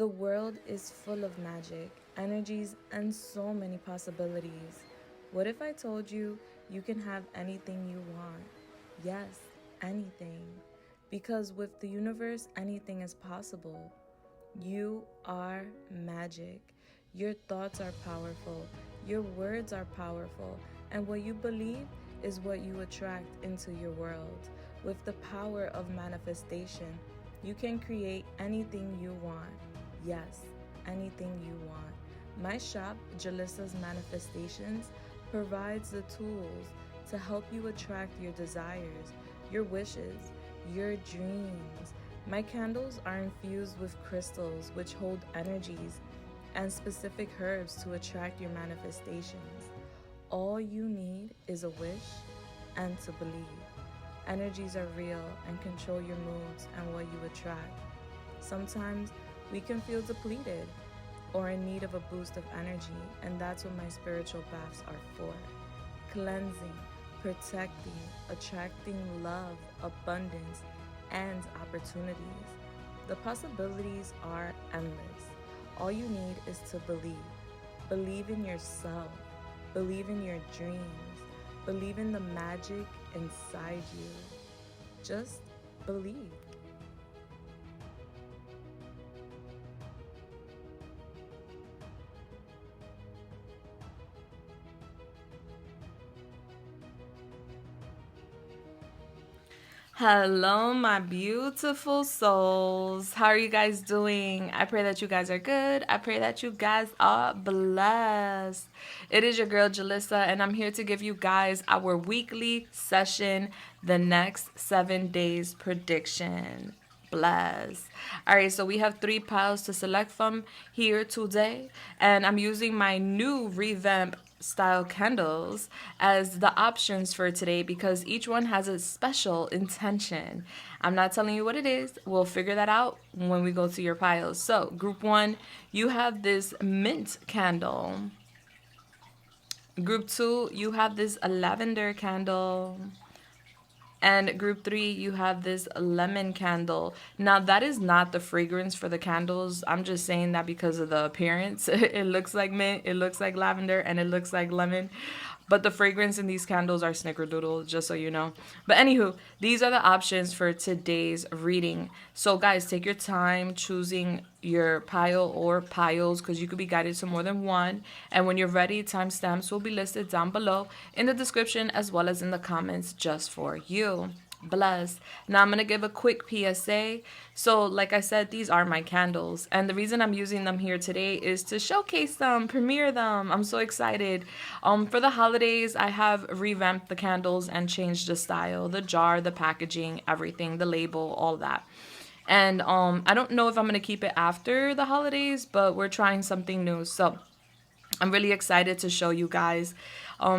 The world is full of magic, energies, and so many possibilities. What if I told you you can have anything you want? Yes, anything. Because with the universe, anything is possible. You are magic. Your thoughts are powerful. Your words are powerful. And what you believe is what you attract into your world. With the power of manifestation, you can create anything you want. Yes, anything you want. My shop, Julissa's Manifestations, provides the tools to help you attract your desires, your wishes, your dreams. My candles are infused with crystals which hold energies and specific herbs to attract your manifestations. All you need is a wish and to believe. Energies are real and control your moods and what you attract. Sometimes we can feel depleted or in need of a boost of energy, and that's what my spiritual baths are for. Cleansing, protecting, attracting love, abundance, and opportunities. The possibilities are endless. All you need is to believe. Believe in yourself. Believe in your dreams. Believe in the magic inside you. Just believe. Hello, my beautiful souls. How are you guys doing? I pray that you guys are good. I pray that you guys are blessed. It is your girl, Julissa, and I'm here to give you guys our weekly session, the next 7 days prediction. Bless. All right, so we have 3 piles to select from here today, and I'm using my new revamp style candles as the options for today because each one has a special intention. I'm not telling you what it is. We'll figure that out when we go to your piles. So, group 1, you have this mint candle. Group 2, you have this lavender candle. And group 3, you have this lemon candle. Now, that is not the fragrance for the candles. I'm just saying that because of the appearance. It looks like mint, it looks like lavender, and it looks like lemon. But the fragrance in these candles are snickerdoodle, just so you know. But anywho, these are the options for today's reading. So guys, take your time choosing your pile or piles because you could be guided to more than one. And when you're ready, timestamps will be listed down below in the description as well as in the comments just for you. Blessed. Now I'm going to give a quick PSA. So like I said, these are my candles. And the reason I'm using them here today is to showcase them, premiere them. I'm so excited. For the holidays, I have revamped the candles and changed the style, the jar, the packaging, everything, the label, all that. And I don't know if I'm going to keep it after the holidays, but we're trying something new. So I'm really excited to show you guys.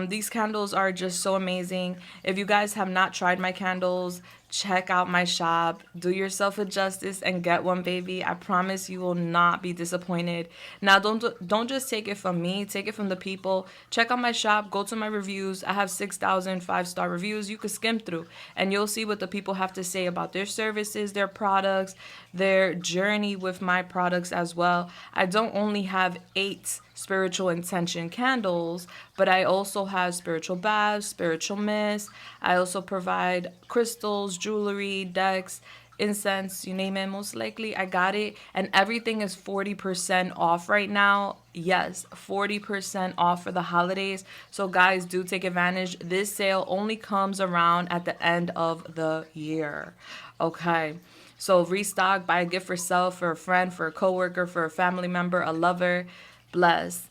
These candles are just so amazing. If you guys have not tried my candles, check out my shop. Do yourself a justice and get one, baby. I promise you will not be disappointed. Now, don't just take it from me. Take it from the people. Check out my shop. Go to my reviews. I have 6,000 5-star reviews. You can skim through and you'll see what the people have to say about their services, their products, their journey with my products as well. I don't only have 8 spiritual intention candles, but I also have spiritual baths, spiritual mist. I also provide crystals, jewelry, decks, incense, you name it, most likely I got it. And everything is 40% off right now. Yes, 40% off for the holidays. So guys, do take advantage. This sale only comes around at the end of the year. Okay. So restock, buy a gift for self, for a friend, for a coworker, for a family member, a lover. Bless.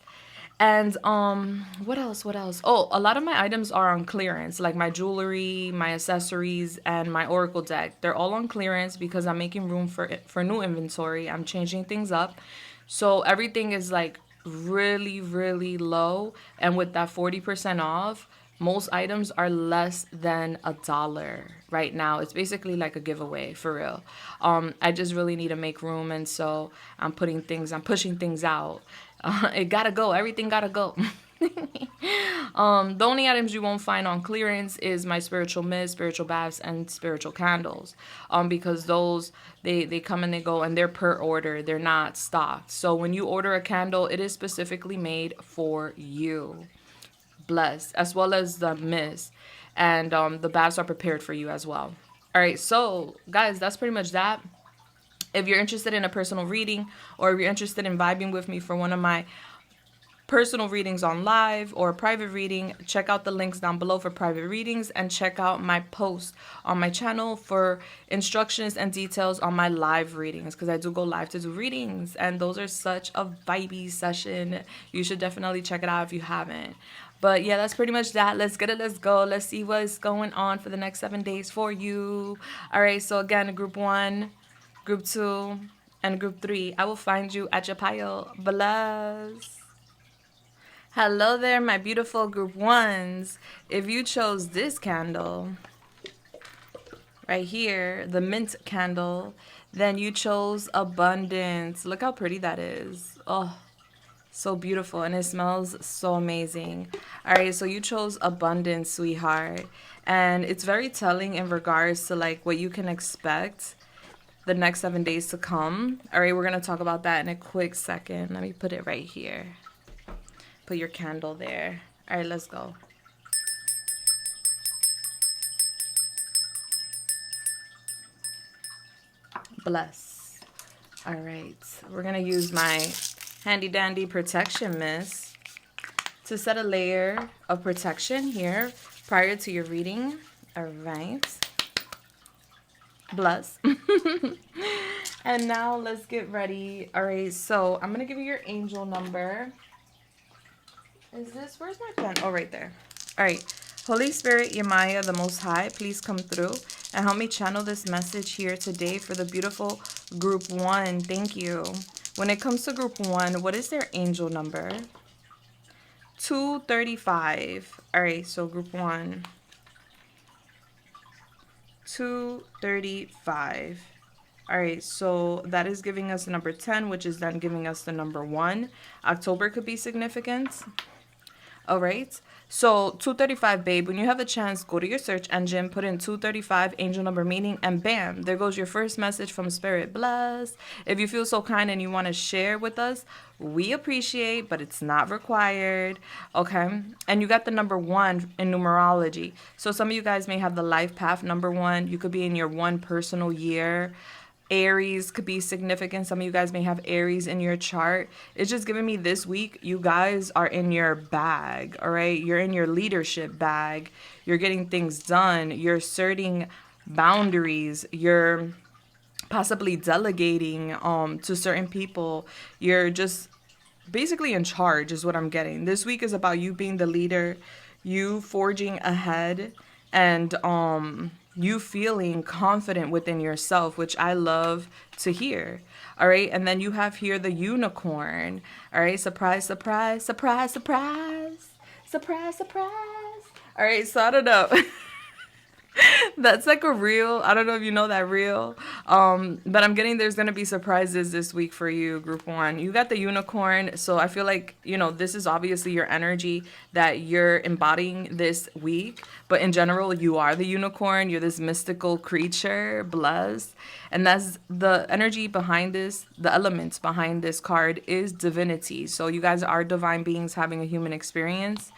And what else? Oh, a lot of my items are on clearance, like my jewelry, my accessories, and my oracle deck. They're all on clearance because I'm making room for new inventory. I'm changing things up. So everything is like really, really low. And with that 40% off, most items are less than $1 right now. It's basically like a giveaway, for real. I just really need to make room, and so I'm pushing things out. It gotta go. Everything gotta go. The only items you won't find on clearance is my spiritual mist, spiritual baths, and spiritual candles. Because those they come and they go, and they're per order. They're not stocked. So when you order a candle, it is specifically made for you. Blessed, as well as the mist, and the baths are prepared for you as well. All right, so guys, that's pretty much that. If you're interested in a personal reading, or if you're interested in vibing with me for one of my personal readings on live or a private reading, check out the links down below for private readings, and check out my post on my channel for instructions and details on my live readings, because I do go live to do readings, and those are such a vibey session. You should definitely check it out if you haven't. But yeah, that's pretty much that. Let's get it. Let's go. Let's see what's going on for the next 7 days for you. All right, so again, group 1, group 2, and group 3, I will find you at your pile. Bless. Hello there, my beautiful group 1s. If you chose this candle right here, the mint candle, then you chose abundance. Look how pretty that is. Oh, so beautiful, and it smells so amazing. All right, so you chose abundance, sweetheart. And it's very telling in regards to like what you can expect the next 7 days to come. All right, we're going to talk about that in a quick second. Let me put it right here. Put your candle there. All right, let's go. Bless. All right, we're going to use my handy dandy protection mist to set a layer of protection here prior to your reading. All right. Bless. And now let's get ready. All right, so I'm going to give you your angel number. Is this, where's my pen? Oh, right there. All right. Holy Spirit, Yamaya, the Most High, please come through and help me channel this message here today for the beautiful group 1. Thank you. When it comes to group 1, what is their angel number? 235. All right, so group 1. 235. All right, so that is giving us the number 10, which is then giving us the number 1. October could be significant. All right, so 235, babe, when you have the chance, go to your search engine, put in 235 angel number meaning, and bam, there goes your first message from Spirit. Bless. If you feel so kind and you want to share with us, we appreciate, but it's not required. Okay, and you got the number 1 in numerology. So some of you guys may have the life path number 1. You could be in your 1 personal year. Aries could be significant. Some of you guys may have Aries in your chart. It's just giving me this week, you guys are in your bag, all right? You're in your leadership bag. You're getting things done. You're asserting boundaries. You're possibly delegating to certain people. You're just basically in charge is what I'm getting. This week is about you being the leader, you forging ahead, and you feeling confident within yourself, which I love to hear. All right, and then you have here the unicorn. All right, surprise, surprise, surprise, surprise, surprise, surprise. All right, so I don't know. That's like a reel. I don't know if you know that reel. But I'm getting there's going to be surprises this week for you, group 1. You got the unicorn. So I feel like, you know, this is obviously your energy that you're embodying this week. But in general, you are the unicorn. You're this mystical creature, blessed. And that's the energy behind this. The elements behind this card is divinity. So you guys are divine beings having a human experience.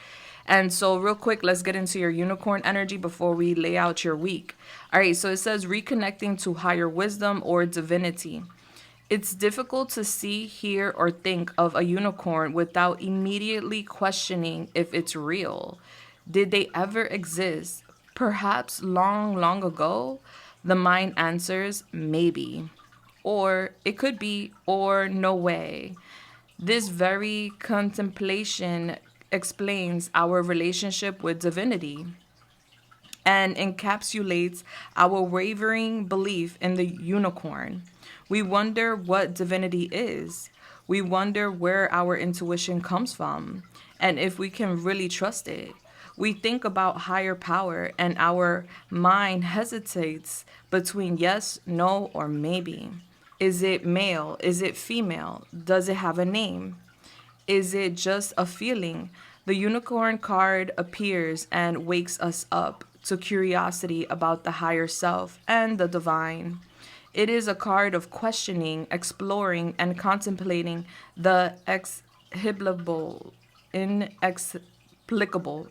And so real quick, let's get into your unicorn energy before we lay out your week. All right, so it says reconnecting to higher wisdom or divinity. It's difficult to see, hear, or think of a unicorn without immediately questioning if it's real. Did they ever exist? Perhaps long, long ago? The mind answers maybe. Or it could be, or no way. This very contemplation explains our relationship with divinity and encapsulates our wavering belief in the unicorn. We wonder what divinity is. We wonder where our intuition comes from and if we can really trust it. We think about higher power and our mind hesitates between yes, no, or maybe. Is it male? Is it female? Does it have a name? Is it just a feeling? The unicorn card appears and wakes us up to curiosity about the higher self and the divine. It is a card of questioning, exploring, and contemplating the inexplicable, inexplicable.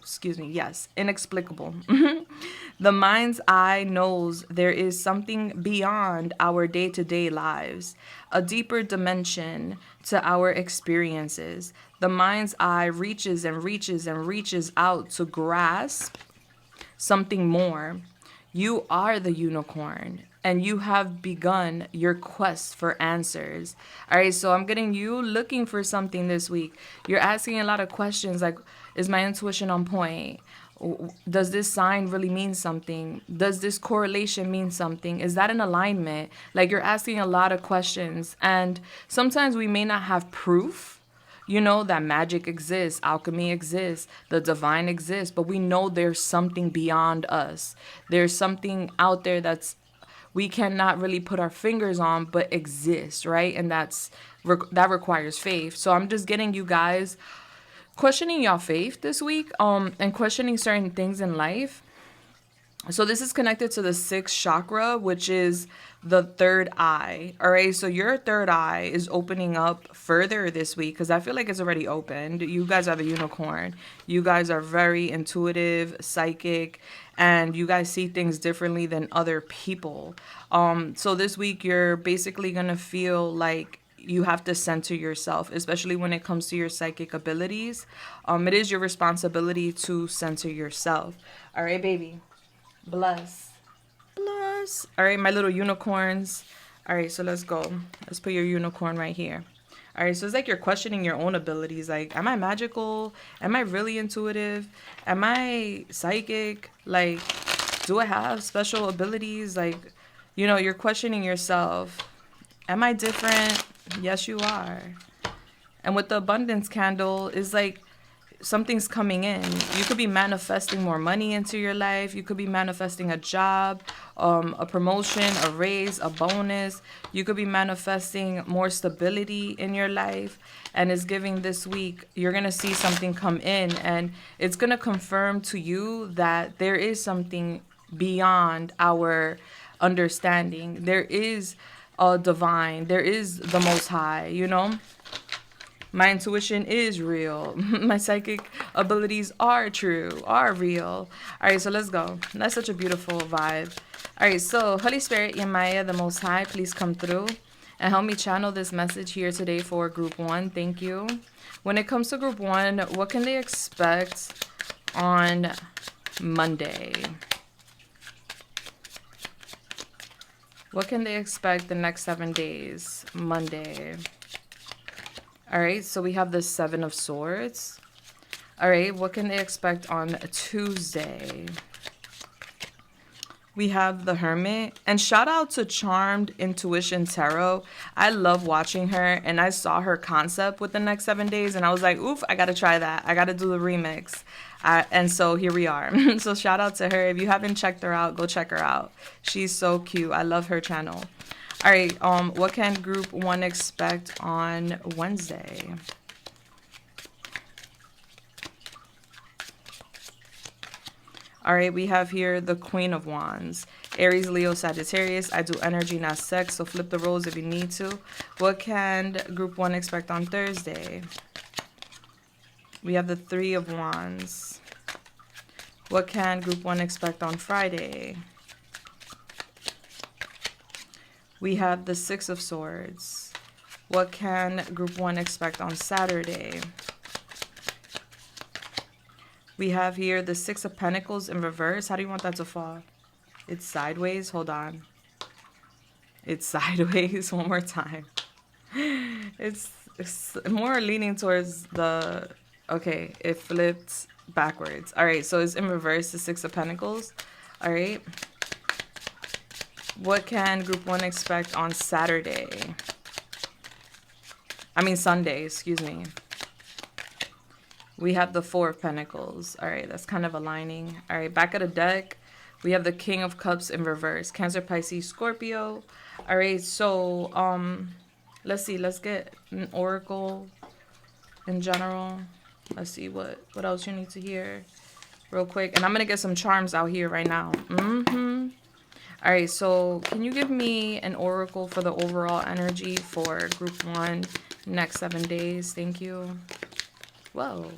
The mind's eye knows there is something beyond our day to day lives, a deeper dimension to our experiences. The mind's eye reaches and reaches and reaches out to grasp something more. You are the unicorn and you have begun your quest for answers. All right, so I'm getting you looking for something this week. You're asking a lot of questions like, is my intuition on point? Does this sign really mean something? Does this correlation mean something? Is that an alignment? Like, you're asking a lot of questions, and sometimes we may not have proof, you know, that magic exists, alchemy exists, the divine exists, but we know there's something beyond us. There's something out there that's we cannot really put our fingers on, but exists, right? And that requires faith. So I'm just getting you guys questioning your faith this week, and questioning certain things in life. So this is connected to the sixth chakra, which is the third eye. All right, so your third eye is opening up further this week because I feel like it's already opened. You guys are the unicorn. You guys are very intuitive, psychic, and you guys see things differently than other people. So this week you're basically gonna feel like you have to center yourself, especially when it comes to your psychic abilities. It is your responsibility to center yourself. All right, baby. Bless. Bless. All right, my little unicorns. All right, so let's go. Let's put your unicorn right here. All right, so it's like you're questioning your own abilities. Like, am I magical? Am I really intuitive? Am I psychic? Like, do I have special abilities? Like, you know, you're questioning yourself. Am I different? Yes, you are. And with the abundance candle, is like something's coming in. You could be manifesting more money into your life. You could be manifesting a job, a promotion, a raise, a bonus. You could be manifesting more stability in your life. And it's giving this week, you're going to see something come in. And it's going to confirm to you that there is something beyond our understanding. There is divine. There is the Most High, you know? My intuition is real. My psychic abilities are true, are real. All right, so let's go. That's such a beautiful vibe. All right, so Holy Spirit, Yamaya, the Most High, please come through and help me channel this message here today for Group 1. Thank you. When it comes to Group 1, what can they expect on Monday? What can they expect the next 7 days? Monday. All right, so we have the Seven of Swords. All right, what can they expect on Tuesday? We have the Hermit. And shout out to Charmed Intuition Tarot. I love watching her, and I saw her concept with the next 7 days, and I was like, oof, I got to try that. I got to do the remix. And so here we are. So shout out to her. If you haven't checked her out, go check her out. She's so cute. I love her channel. All right, what can Group 1 expect on Wednesday? All right, we have here the Queen of Wands. Aries, Leo, Sagittarius. I do energy, not sex, so flip the roles if you need to. What can Group 1 expect on Thursday? We have the Three of Wands. What can Group 1 expect on Friday? We have the Six of Swords. What can Group 1 expect on Saturday? We have here the Six of Pentacles in reverse. How do you want that to fall? It's sideways. Hold on. It's sideways. One more time. It's more leaning towards the... Okay, it flipped backwards. All right, so it's in reverse, the Six of Pentacles. All right. What can Group 1 expect on Saturday? I mean Sunday, excuse me. We have the Four of Pentacles. All right, that's kind of aligning. All right, back of the deck, we have the King of Cups in reverse. Cancer, Pisces, Scorpio. All right, so let's see. Let's get an oracle in general. Let's see what else you need to hear real quick. And I'm going to get some charms out here right now. All right, so can you give me an oracle for the overall energy for group 1 next 7 days? Thank you. Whoa.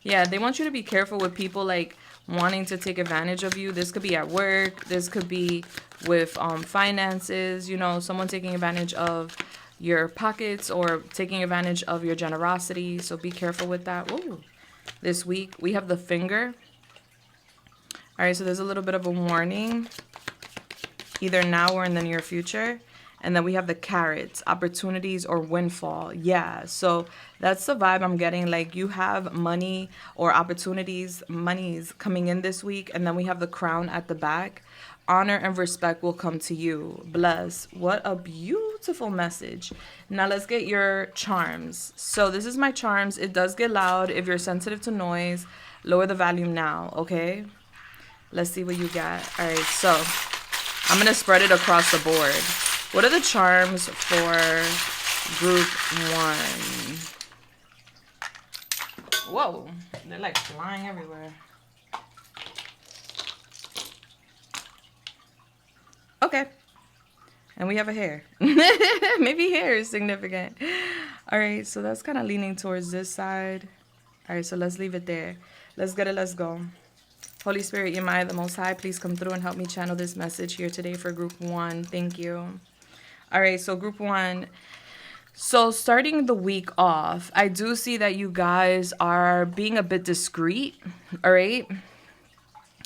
Yeah, they want you to be careful with people like wanting to take advantage of you. This could be at work. This could be with finances, you know, someone taking advantage of your pockets or taking advantage of your generosity. So be careful with that. Whoa. This week we have the finger. All right, so there's a little bit of a warning, either now or in the near future. And then we have the carrots, opportunities or windfall. Yeah, so that's the vibe I'm getting. Like you have money or opportunities, monies coming in this week. And then we have the crown at the back. Honor and respect will come to you. Bless. What a beautiful message. Now let's get your charms. So this is my charms. It does get loud. If you're sensitive to noise, lower the volume now, okay? Let's see what you got. All right, so I'm going to spread it across the board. What are the charms for group 1? Whoa, they're like flying everywhere. Okay. And we have a hair. Maybe hair is significant. All right, so that's kind of leaning towards this side. All right, so let's leave it there. Let's get it. Let's go. Holy Spirit, Yemaya, the Most High, please come through and help me channel this message here today for group 1. Thank you. All right, so group 1. So starting the week off, I do see that you guys are being a bit discreet. All right.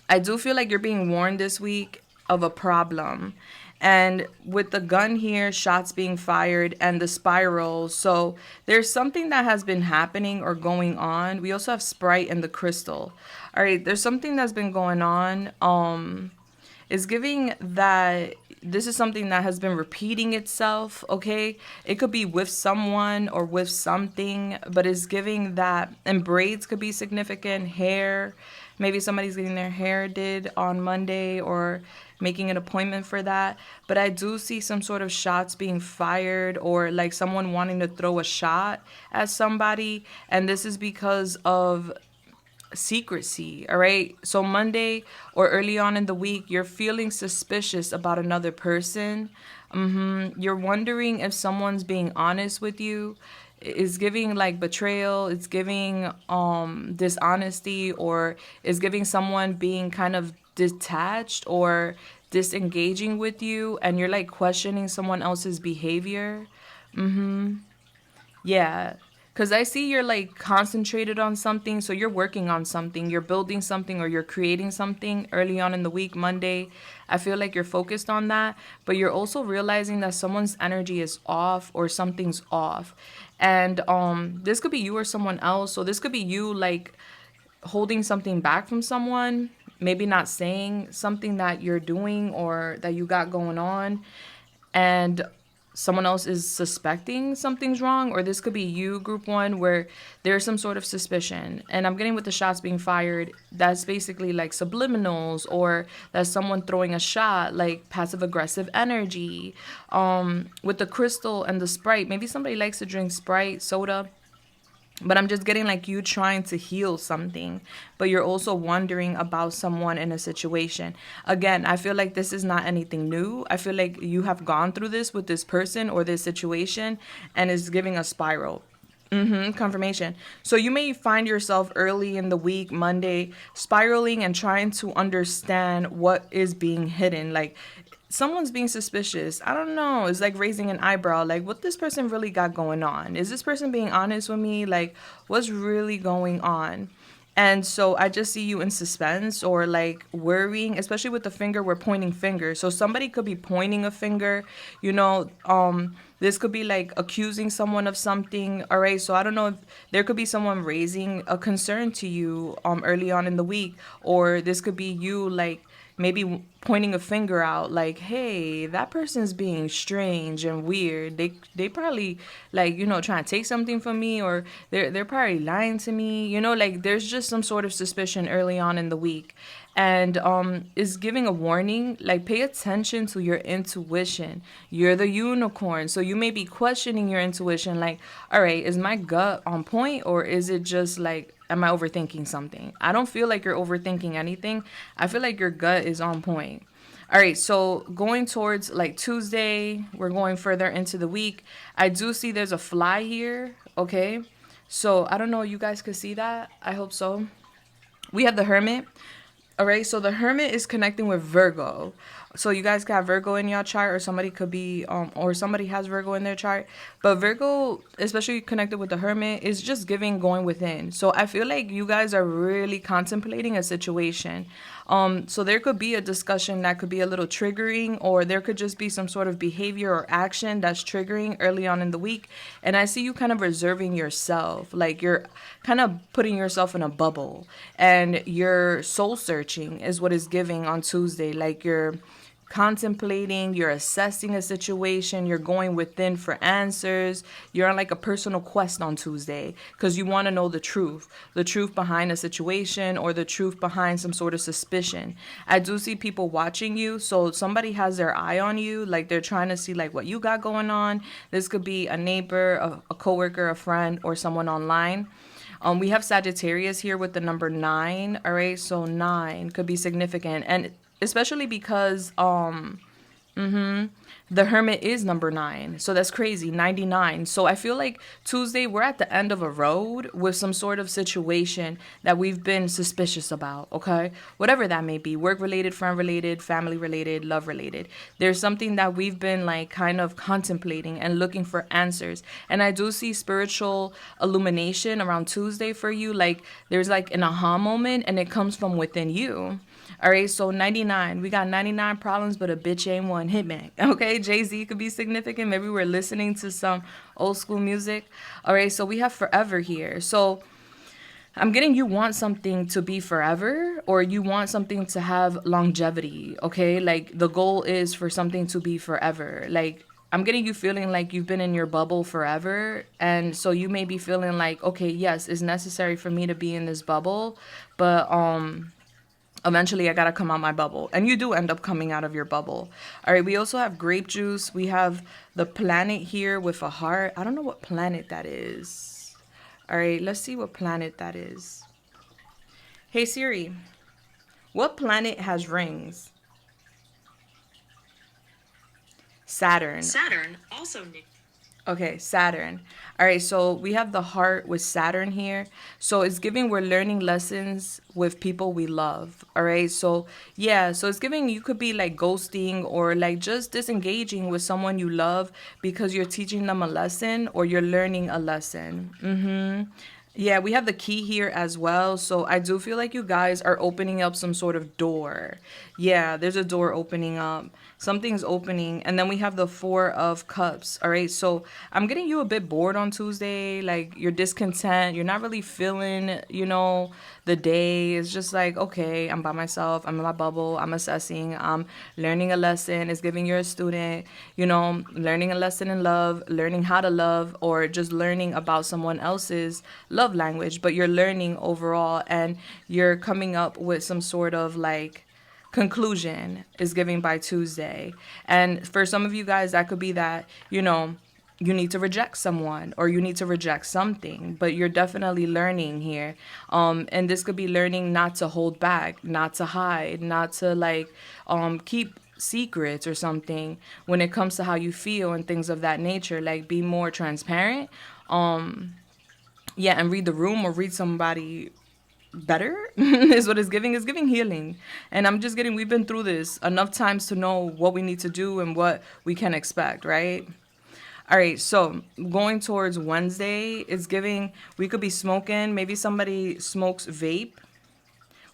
I do feel like you're being warned this week of a problem. And with the gun here, shots being fired and the spiral. So there's something that has been happening or going on. We also have Sprite and the crystal. All right, there's something that's been going on. It's giving that this is something that has been repeating itself, okay? It could be with someone or with something, but it's giving that, and braids could be significant, hair. Maybe somebody's getting their hair did on Monday or making an appointment for that. But I do see some sort of shots being fired or like someone wanting to throw a shot at somebody. And this is because of secrecy, all right? So Monday or early on in the week, you're feeling suspicious about another person. You're wondering if someone's being honest with you. Is giving like betrayal, it's giving dishonesty, or is giving someone being kind of detached or disengaging with you, and you're like questioning someone else's behavior. Yeah. Because I see you're like concentrated on something. So you're working on something, you're building something, or you're creating something early on in the week, Monday. I feel like you're focused on that. But you're also realizing that someone's energy is off or something's off. And this could be you or someone else. So this could be you like holding something back from someone. Maybe not saying something that you're doing or that you got going on. And someone else is suspecting something's wrong, or this could be you, group 1, where there's some sort of suspicion. And I'm getting with the shots being fired, that's basically like subliminals, or that's someone throwing a shot, like passive aggressive energy. With the crystal and the Sprite, maybe somebody likes to drink Sprite, soda. But I'm just getting like you trying to heal something, but you're also wondering about someone in a situation. Again, I feel like this is not anything new. I feel like you have gone through this with this person or this situation, and it's giving a spiral. Confirmation. So you may find yourself early in the week, Monday, spiraling and trying to understand what is being hidden. Like someone's being suspicious. I don't know. It's like raising an eyebrow. Like, what this person really got going on? Is this person being honest with me? Like, what's really going on? And so I just see you in suspense or like worrying, especially with the finger. We're pointing fingers. So somebody could be pointing a finger, you know, this could be like accusing someone of something. All right. So I don't know if there could be someone raising a concern to you early on in the week, or this could be you like maybe pointing a finger out like, hey, that person's being strange and weird. They probably like, trying to take something from me, or they're probably lying to me. Like there's just some sort of suspicion early on in the week. And is giving a warning, like pay attention to your intuition. You're the unicorn, so you may be questioning your intuition, like, all right, is my gut on point, or is it just like, am I overthinking something? I don't feel like you're overthinking anything. I feel like your gut is on point. All right, so going towards like Tuesday, we're going further into the week. I do see there's a fly here, okay? So I don't know, you guys could see that. I hope so. We have the Hermit. All right, so the Hermit is connecting with Virgo. So you guys got Virgo in your chart, or somebody could be, or somebody has Virgo in their chart. But Virgo, especially connected with the Hermit, is just giving going within. So I feel like you guys are really contemplating a situation. So there could be a discussion that could be a little triggering, or there could just be some sort of behavior or action that's triggering early on in the week. And I see you kind of reserving yourself, like you're kind of putting yourself in a bubble, and you're soul searching is what is giving on Tuesday. Like you're contemplating, you're assessing a situation, you're going within for answers. You're on like a personal quest on Tuesday because you want to know the truth behind a situation, or the truth behind some sort of suspicion. I do see people watching you, so somebody has their eye on you, like they're trying to see like what you got going on. This could be a neighbor, a coworker, a friend, or someone online. We have Sagittarius here with the number 9. All right, so 9 could be significant, and especially because the Hermit is number 9. So that's crazy, 99. So I feel like Tuesday, we're at the end of a road with some sort of situation that we've been suspicious about, okay? Whatever that may be, work-related, friend-related, family-related, love-related. There's something that we've been like kind of contemplating and looking for answers. And I do see spiritual illumination around Tuesday for you. Like there's like an aha moment, and it comes from within you. All right, so 99. We got 99 problems, but a bitch ain't one hitman. Okay, Jay-Z could be significant. Maybe we're listening to some old school music. All right, so we have forever here. So I'm getting you want something to be forever, or you want something to have longevity, okay? Like the goal is for something to be forever. Like I'm getting you feeling like you've been in your bubble forever. And so you may be feeling like, okay, yes, it's necessary for me to be in this bubble, but eventually I gotta come out my bubble. And you do end up coming out of your bubble. All right, we also have grape juice. We have the planet here with a heart. I don't know what planet that is. All right, let's see what planet that is. Hey Siri, what planet has rings? Saturn. Saturn, also Okay, Saturn. All right, so we have the heart with Saturn here. So it's giving we're learning lessons with people we love. All right, so yeah, so it's giving you could be like ghosting, or like just disengaging with someone you love because you're teaching them a lesson, or you're learning a lesson. Yeah, we have the key here as well. So I do feel like you guys are opening up some sort of door. Yeah, there's a door opening up. Something's opening. And then we have the 4 of Cups. All right. So I'm getting you a bit bored on Tuesday. Like you're discontent. You're not really feeling, the day. It's just like, okay, I'm by myself. I'm in my bubble. I'm assessing. I'm learning a lesson. It's giving you're a student, learning a lesson in love, learning how to love, or just learning about someone else's love language. But you're learning overall, and you're coming up with some sort of like conclusion is giving by Tuesday. And for some of you guys, that could be that, you need to reject someone, or you need to reject something, but you're definitely learning here. And this could be learning not to hold back, not to hide, not to like keep secrets or something when it comes to how you feel and things of that nature. Like be more transparent. Yeah, and read the room, or read somebody better is what it's giving. It's giving healing. And I'm just getting, we've been through this enough times to know what we need to do and what we can expect, right? All right, so going towards Wednesday, it's giving, we could be smoking. Maybe somebody smokes vape.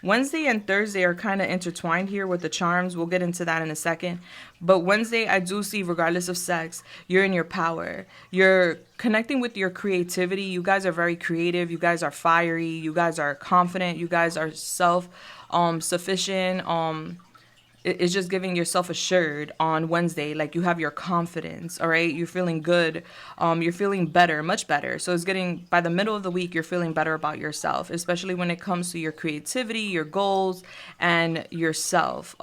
Wednesday and Thursday are kind of intertwined here with the charms. We'll get into that in a second. But Wednesday, I do see, regardless of sex, you're in your power. You're connecting with your creativity. You guys are very creative. You guys are fiery. You guys are confident. You guys are self-sufficient. it's just giving yourself assured on Wednesday. Like you have your confidence, all right? You're feeling good. You're feeling better, much better. So it's getting, by the middle of the week, you're feeling better about yourself, especially when it comes to your creativity, your goals, and yourself.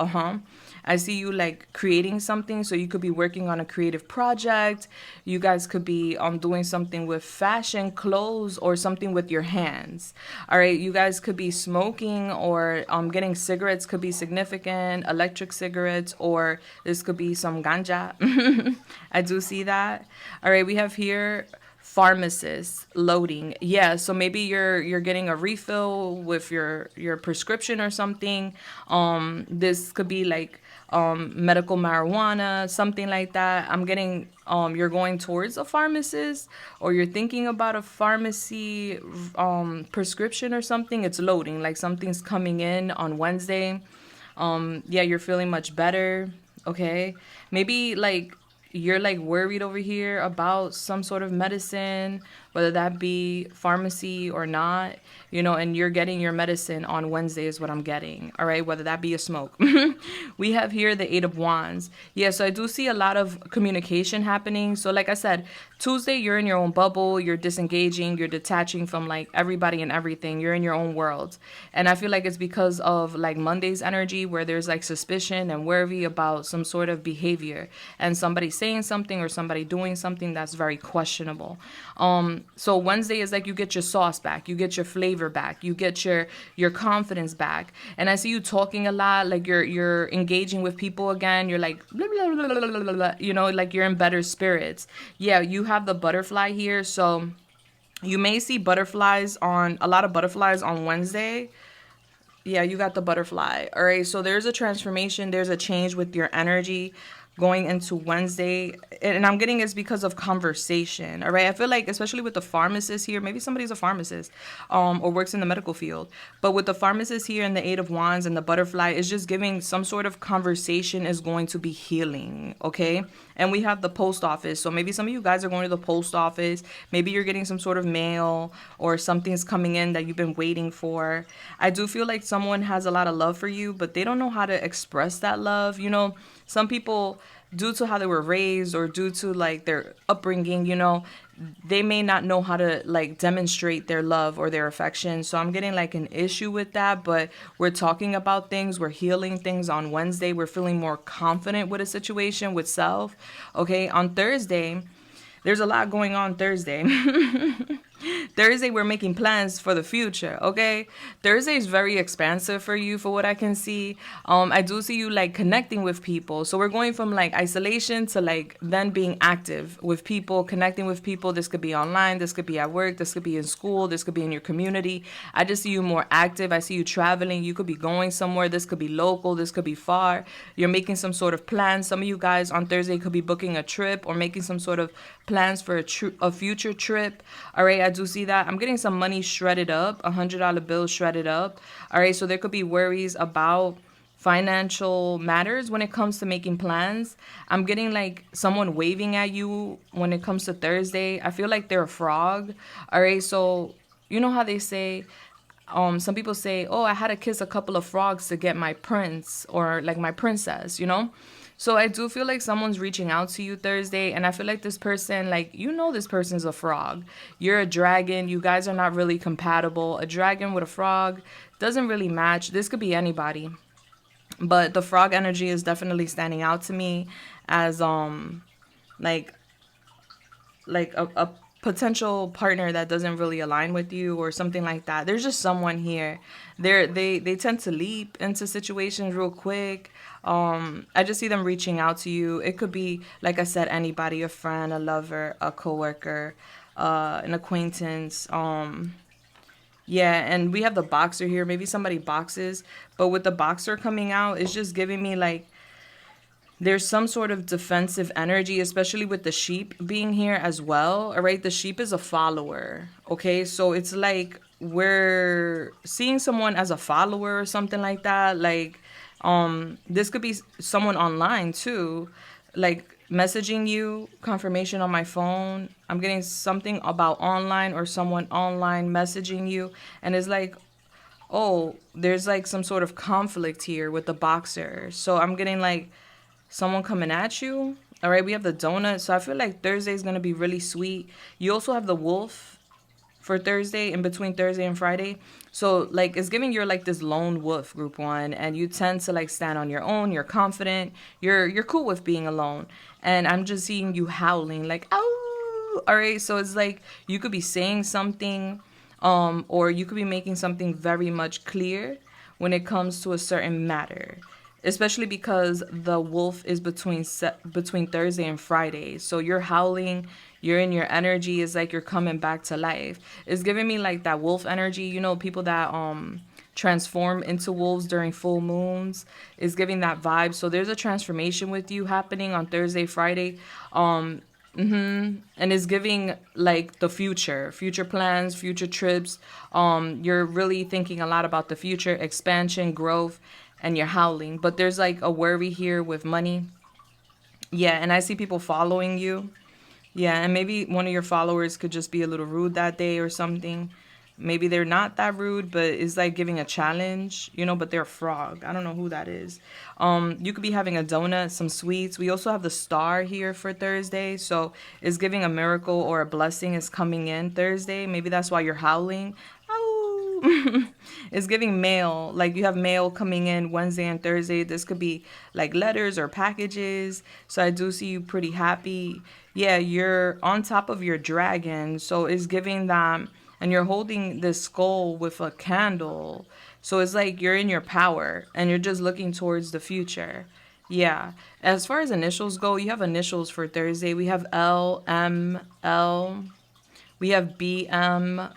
I see you like creating something. So you could be working on a creative project. You guys could be doing something with fashion, clothes, or something with your hands. All right. You guys could be smoking, or getting cigarettes could be significant, electric cigarettes, or this could be some ganja. I do see that. All right. We have here pharmacist loading. Yeah, so maybe you're getting a refill with your prescription or something. This could be like medical marijuana, something like that. I'm getting you're going towards a pharmacist, or you're thinking about a pharmacy prescription or something. It's loading, like something's coming in on Wednesday. Yeah, you're feeling much better. Okay, maybe like you're like worried over here about some sort of medicine, whether that be pharmacy or not, and you're getting your medicine on Wednesday is what I'm getting. All right, whether that be a smoke. We have here the Eight of Wands. Yeah, so I do see a lot of communication happening. So like I said, Tuesday, you're in your own bubble, you're disengaging, you're detaching from like everybody and everything. You're in your own world. And I feel like it's because of like Monday's energy, where there's like suspicion and worry about some sort of behavior and somebody saying something or somebody doing something that's very questionable. So Wednesday is like you get your sauce back, you get your flavor back, you get your confidence back. And I see you talking a lot, like you're engaging with people again. You're like blah, blah, blah, blah, blah, blah, like you're in better spirits. Yeah, you have the butterfly here, so you may see a lot of butterflies on Wednesday. Yeah, you got the butterfly. All right, so there's a transformation, there's a change with your energy going into Wednesday. And I'm getting it's because of conversation. All right, I feel like, especially with the pharmacist here, maybe somebody's a pharmacist or works in the medical field. But with the pharmacist here and the Eight of Wands and the butterfly, it's just giving some sort of conversation is going to be healing. Okay, and we have the post office. So maybe some of you guys are going to the post office. Maybe you're getting some sort of mail or something's coming in that you've been waiting for. I do feel like someone has a lot of love for you, but they don't know how to express that love. Some people, due to how they were raised or due to like their upbringing, they may not know how to like demonstrate their love or their affection. So I'm getting like an issue with that, but we're talking about things, we're healing things on Wednesday. We're feeling more confident with a situation, with self. Okay, on Thursday, there's a lot going on Thursday. Thursday, we're making plans for the future, okay? Thursday is very expansive for you, for what I can see. I do see you, like, connecting with people. So we're going from, like, isolation to, like, then being active with people, connecting with people. This could be online. This could be at work. This could be in school. This could be in your community. I just see you more active. I see you traveling. You could be going somewhere. This could be local. This could be far. You're making some sort of plan. Some of you guys on Thursday could be booking a trip or making some sort of plans for a future trip. All right, I do see that. I'm getting some money shredded up, $100 bill shredded up. All right, so there could be worries about financial matters when it comes to making plans. I'm getting like someone waving at you when it comes to Thursday. I feel like they're a frog. All right, so you know how they say, some people say, oh, I had to kiss a couple of frogs to get my prince or like my princess. So I do feel like someone's reaching out to you Thursday, and I feel like this person, like, this person's a frog. You're a dragon. You guys are not really compatible. A dragon with a frog doesn't really match. This could be anybody. But the frog energy is definitely standing out to me as like a potential partner that doesn't really align with you or something like that. There's just someone here. They tend to leap into situations real quick. I just see them reaching out to you. It could be, like I said, anybody, a friend, a lover, a coworker, an acquaintance. Yeah, and we have the boxer here. Maybe somebody boxes, but with the boxer coming out, it's just giving me like there's some sort of defensive energy, especially with the sheep being here as well. All right, the sheep is a follower. Okay, so it's like we're seeing someone as a follower or something like that. Like, this could be someone online too, like messaging you, confirmation on my phone. I'm getting something about online or someone online messaging you, and it's like oh, there's like some sort of conflict here with the boxer. So I'm getting like someone coming at you. All right, we have the donut. So I feel like Thursday is going to be really sweet. You also have the wolf for Thursday, in between Thursday and Friday. So like it's giving you're like this lone wolf, group one, and you tend to like stand on your own. You're confident. You're cool with being alone. And I'm just seeing you howling like, "Ow!" All right, so it's like you could be saying something, or you could be making something very much clear when it comes to a certain matter, especially because the wolf is between Thursday and Friday. So you're howling, you're in your energy. It's like you're coming back to life. It's giving me like that wolf energy. You know, people that transform into wolves during full moons is giving that vibe. So there's a transformation with you happening on Thursday, Friday. And it's giving like the future plans, future trips. You're really thinking a lot about the future, expansion, growth, and you're howling. But there's like a worry here with money. Yeah, and I see people following you. Yeah, and maybe one of your followers could just be a little rude that day or something. Maybe they're not that rude, but it's like giving a challenge, but they're a frog. I don't know who that is. You could be having a donut, some sweets. We also have the star here for Thursday. So it's giving a miracle or a blessing is coming in Thursday. Maybe that's why you're howling. Ow. It's giving mail. Like you have mail coming in Wednesday and Thursday. This could be like letters or packages. So I do see you pretty happy. Yeah, you're on top of your dragon. So it's giving that. And you're holding this skull with a candle. So it's like you're in your power and you're just looking towards the future. Yeah. As far as initials go, you have initials for Thursday. We have L, M, L. We have B, M,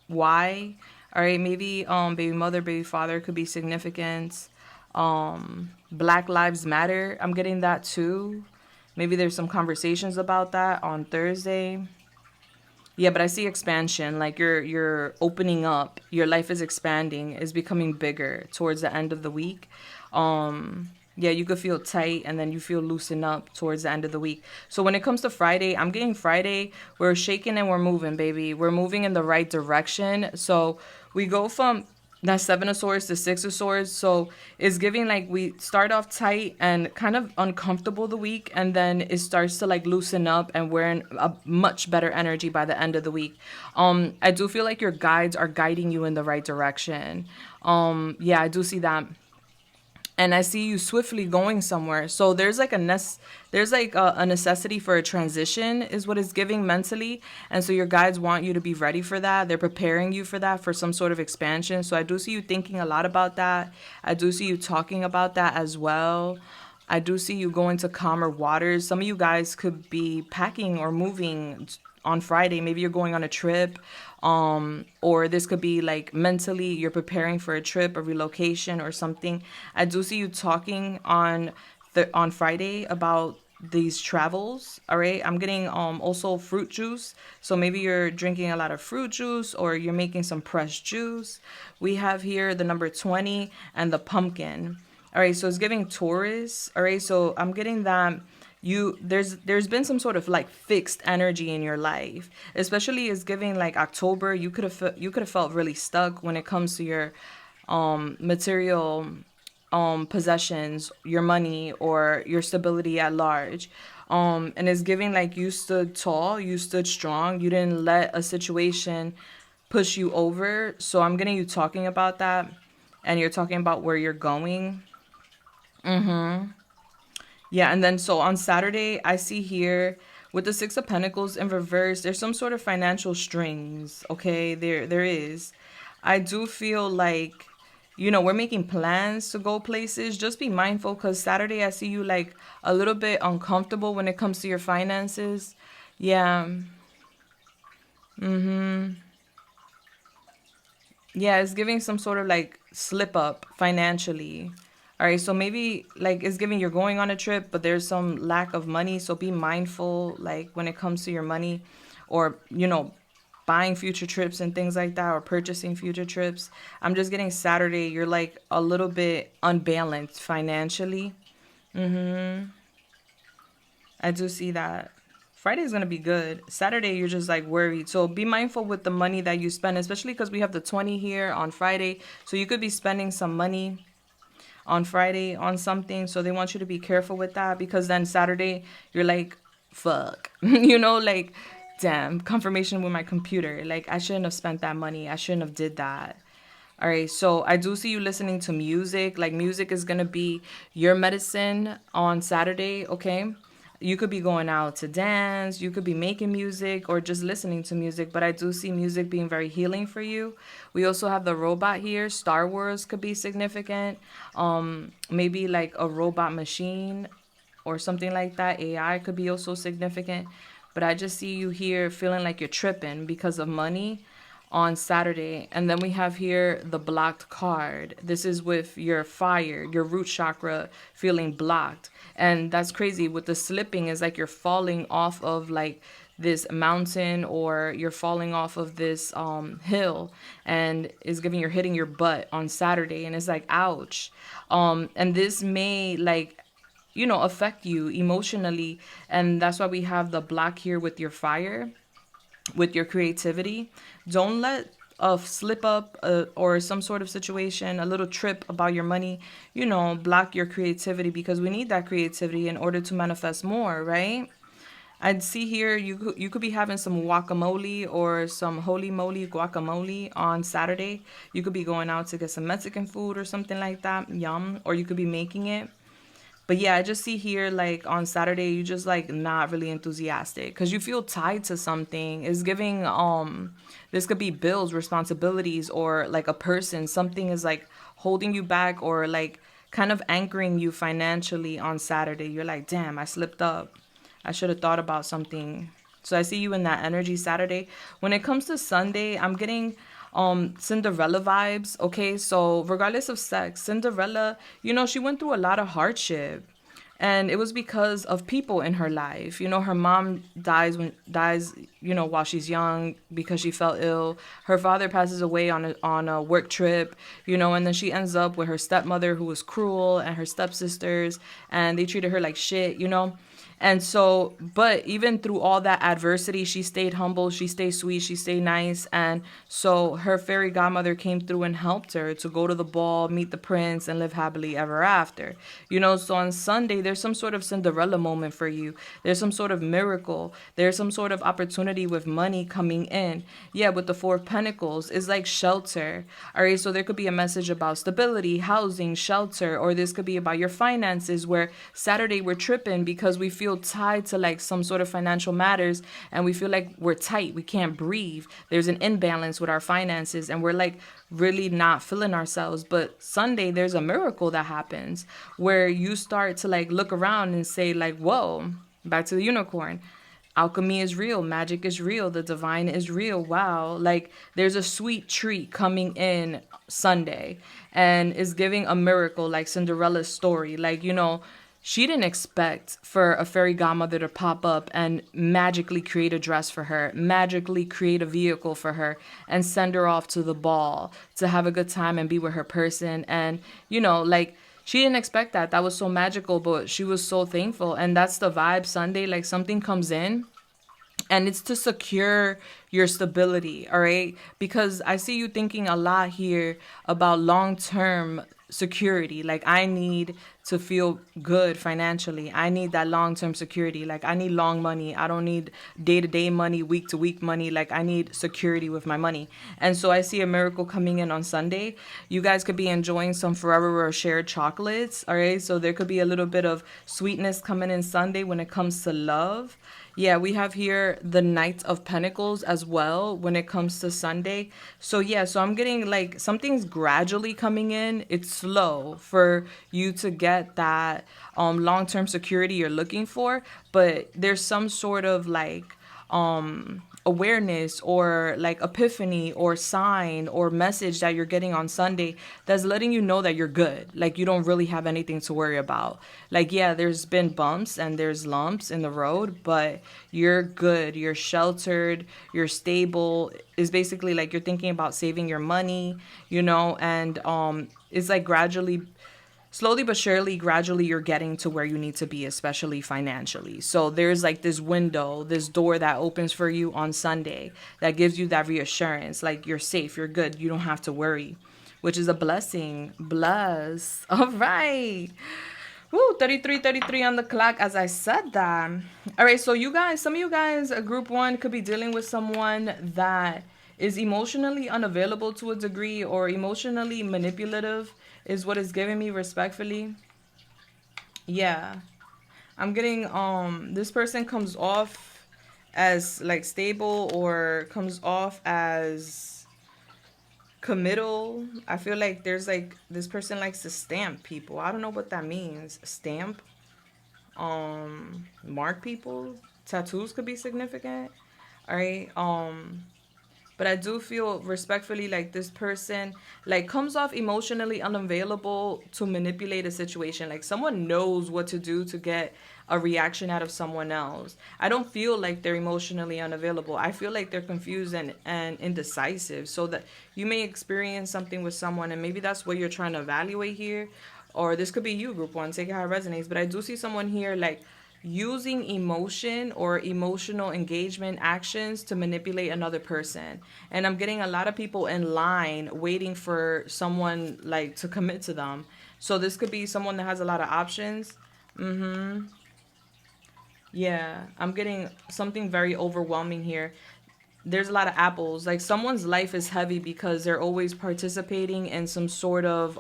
Y. All right, maybe baby mother, baby father could be significant. Black Lives Matter. I'm getting that too. Maybe there's some conversations about that on Thursday. Yeah, but I see expansion. Like you're opening up. Your life is expanding. Is becoming bigger towards the end of the week. Yeah, you could feel tight and then you feel loosen up towards the end of the week. So when it comes to Friday, I'm getting Friday, we're shaking and we're moving, baby. We're moving in the right direction. So we go from that Seven of Swords to Six of Swords. So it's giving like we start off tight and kind of uncomfortable the week, and then it starts to like loosen up and we're in a much better energy by the end of the week. I do feel like your guides are guiding you in the right direction. Yeah, I do see that, and I see you swiftly going somewhere. So there's like a necessity for a transition is what it's giving mentally, and so your guides want you to be ready for that. They're preparing you for that, for some sort of expansion. So I do see you thinking a lot about that. I do see you talking about that as well. I do see you going to calmer waters. Some of you guys could be packing or moving on Friday. Maybe you're going on a trip, or this could be like mentally you're preparing for a trip, a relocation, or something. I do see you talking on Friday about these travels. All right, I'm getting also fruit juice. So maybe you're drinking a lot of fruit juice or you're making some pressed juice. We have here the number 20 and the pumpkin. All right, so it's giving Taurus. All right, so I'm getting that there's been some sort of like fixed energy in your life, especially is giving like October. You could have felt really stuck when it comes to your material possessions, your money, or your stability at large. And it's giving like you stood tall, you stood strong, you didn't let a situation push you over. So I'm getting you talking about that, and you're talking about where you're going. Yeah, and then so on Saturday, I see here with the Six of Pentacles in reverse, there's some sort of financial strings. Okay, there is. I do feel like, we're making plans to go places. Just be mindful because Saturday I see you like a little bit uncomfortable when it comes to your finances. Yeah. Yeah, it's giving some sort of like slip up financially. All right, so maybe like it's giving you're going on a trip, but there's some lack of money. So be mindful, like when it comes to your money, or buying future trips and things like that, or purchasing future trips. I'm just getting Saturday. You're like a little bit unbalanced financially. I do see that Friday is going to be good. Saturday, you're just like worried. So be mindful with the money that you spend, especially because we have the 20 here on Friday. So you could be spending some money on Friday on something. So they want you to be careful with that, because then Saturday, you're like, fuck. Like, damn, confirmation with my computer. Like, I shouldn't have spent that money. I shouldn't have did that. All right, so I do see you listening to music. Like, music is going to be your medicine on Saturday, okay? You could be going out to dance, you could be making music or just listening to music, but I do see music being very healing for you. We also have the robot here. Star Wars could be significant. Maybe like a robot machine or something like that. AI could be also significant. But I just see you here feeling like you're tripping because of money on Saturday. And then we have here the blocked card. This is with your fire, your root chakra feeling blocked. And that's crazy. With the slipping, is like you're falling off of like this mountain, or you're falling off of this hill, and is giving you're hitting your butt on Saturday, and it's like ouch. And this may like affect you emotionally, and that's why we have the block here with your fire, with your creativity. Don't let a slip up or some sort of situation, a little trip about your money, block your creativity, because we need that creativity in order to manifest more, right? I'd see here you could be having some guacamole or some holy moly guacamole on Saturday. You could be going out to get some Mexican food or something like that. Yum. Or you could be making it. But yeah, I just see here like on Saturday you just like not really enthusiastic because you feel tied to something. It's giving this could be bills, responsibilities, or like a person. Something is like holding you back, or like kind of anchoring you financially on Saturday. You're like, damn, I slipped up. I should have thought about something. So I see you in that energy Saturday. When it comes to Sunday, I'm getting Cinderella vibes. Okay, so regardless of sex, Cinderella, she went through a lot of hardship. And it was because of people in her life. Her mom dies, while she's young because she fell ill. Her father passes away on a work trip, and then she ends up with her stepmother who was cruel, and her stepsisters, and they treated her like shit. And so, but even through all that adversity, she stayed humble, she stayed sweet, she stayed nice. And so her fairy godmother came through and helped her to go to the ball, meet the prince, and live happily ever after. So on Sunday, there's some sort of Cinderella moment for you. There's some sort of miracle. There's some sort of opportunity with money coming in. Yeah, with the Four of Pentacles, it's like shelter. All right, so there could be a message about stability, housing, shelter, or this could be about your finances, where Saturday we're tripping because we feel tied to like some sort of financial matters, and we feel like we're tight, we can't breathe, there's an imbalance with our finances, and we're like really not feeling ourselves. But Sunday there's a miracle that happens where you start to like look around and say like, whoa, back to the unicorn, alchemy is real, magic is real, the divine is real. Wow, like there's a sweet treat coming in Sunday, and is giving a miracle, like Cinderella's story. Like, she didn't expect for a fairy godmother to pop up and magically create a dress for her, magically create a vehicle for her, and send her off to the ball to have a good time and be with her person. And, like, she didn't expect that. That was so magical, but she was so thankful. And that's the vibe Sunday. Like, something comes in, and it's to secure your stability, all right? Because I see you thinking a lot here about long-term security. Like, I need to feel good financially. I need that long-term security. Like, I need long money. I don't need day-to-day money, week-to-week money. Like, I need security with my money. And so I see a miracle coming in on Sunday. You guys could be enjoying some Forever shared chocolates, all right? So there could be a little bit of sweetness coming in Sunday when it comes to love. Yeah, we have here the Knight of Pentacles as well when it comes to Sunday. So yeah, so I'm getting like something's gradually coming in. It's slow for you to get that long-term security you're looking for, but there's some sort of like awareness or like epiphany or sign or message that you're getting on Sunday that's letting you know that you're good. Like, you don't really have anything to worry about. Like, yeah, there's been bumps and there's lumps in the road, but you're good. You're sheltered. You're stable. It's basically like you're thinking about saving your money, and it's like gradually slowly but surely, gradually, you're getting to where you need to be, especially financially. So there's like this window, this door that opens for you on Sunday that gives you that reassurance. Like you're safe, you're good, you don't have to worry, which is a blessing. Bless. All right. Woo, 33 on the clock as I said that. All right, so you guys, some of you guys, group one, could be dealing with someone that is emotionally unavailable to a degree, or emotionally manipulative is what is giving me, respectfully. Yeah. I'm getting this person comes off as like stable, or comes off as committal. I feel like there's like this person likes to stamp people. I don't know what that means. Stamp, mark people. Tattoos could be significant. All right. But I do feel respectfully like this person like comes off emotionally unavailable to manipulate a situation. Like someone knows what to do to get a reaction out of someone else. I don't feel like they're emotionally unavailable. I feel like they're confused and indecisive. So that you may experience something with someone, and maybe that's what you're trying to evaluate here. Or this could be you, group one. Take it how it resonates. But I do see someone here like using emotion or emotional engagement actions to manipulate another person. And I'm getting a lot of people in line waiting for someone like to commit to them. So this could be someone that has a lot of options. Yeah, I'm getting something very overwhelming here. There's a lot of apples. Like someone's life is heavy because they're always participating in some sort of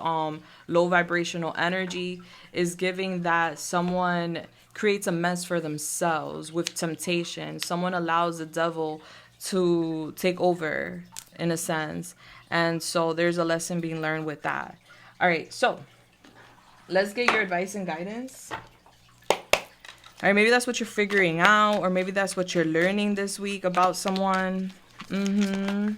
low vibrational energy, is giving that someone creates a mess for themselves with temptation. Someone allows the devil to take over in a sense. And so there's a lesson being learned with that. All right, so let's get your advice and guidance. All right, maybe that's what you're figuring out, or maybe that's what you're learning this week about someone. All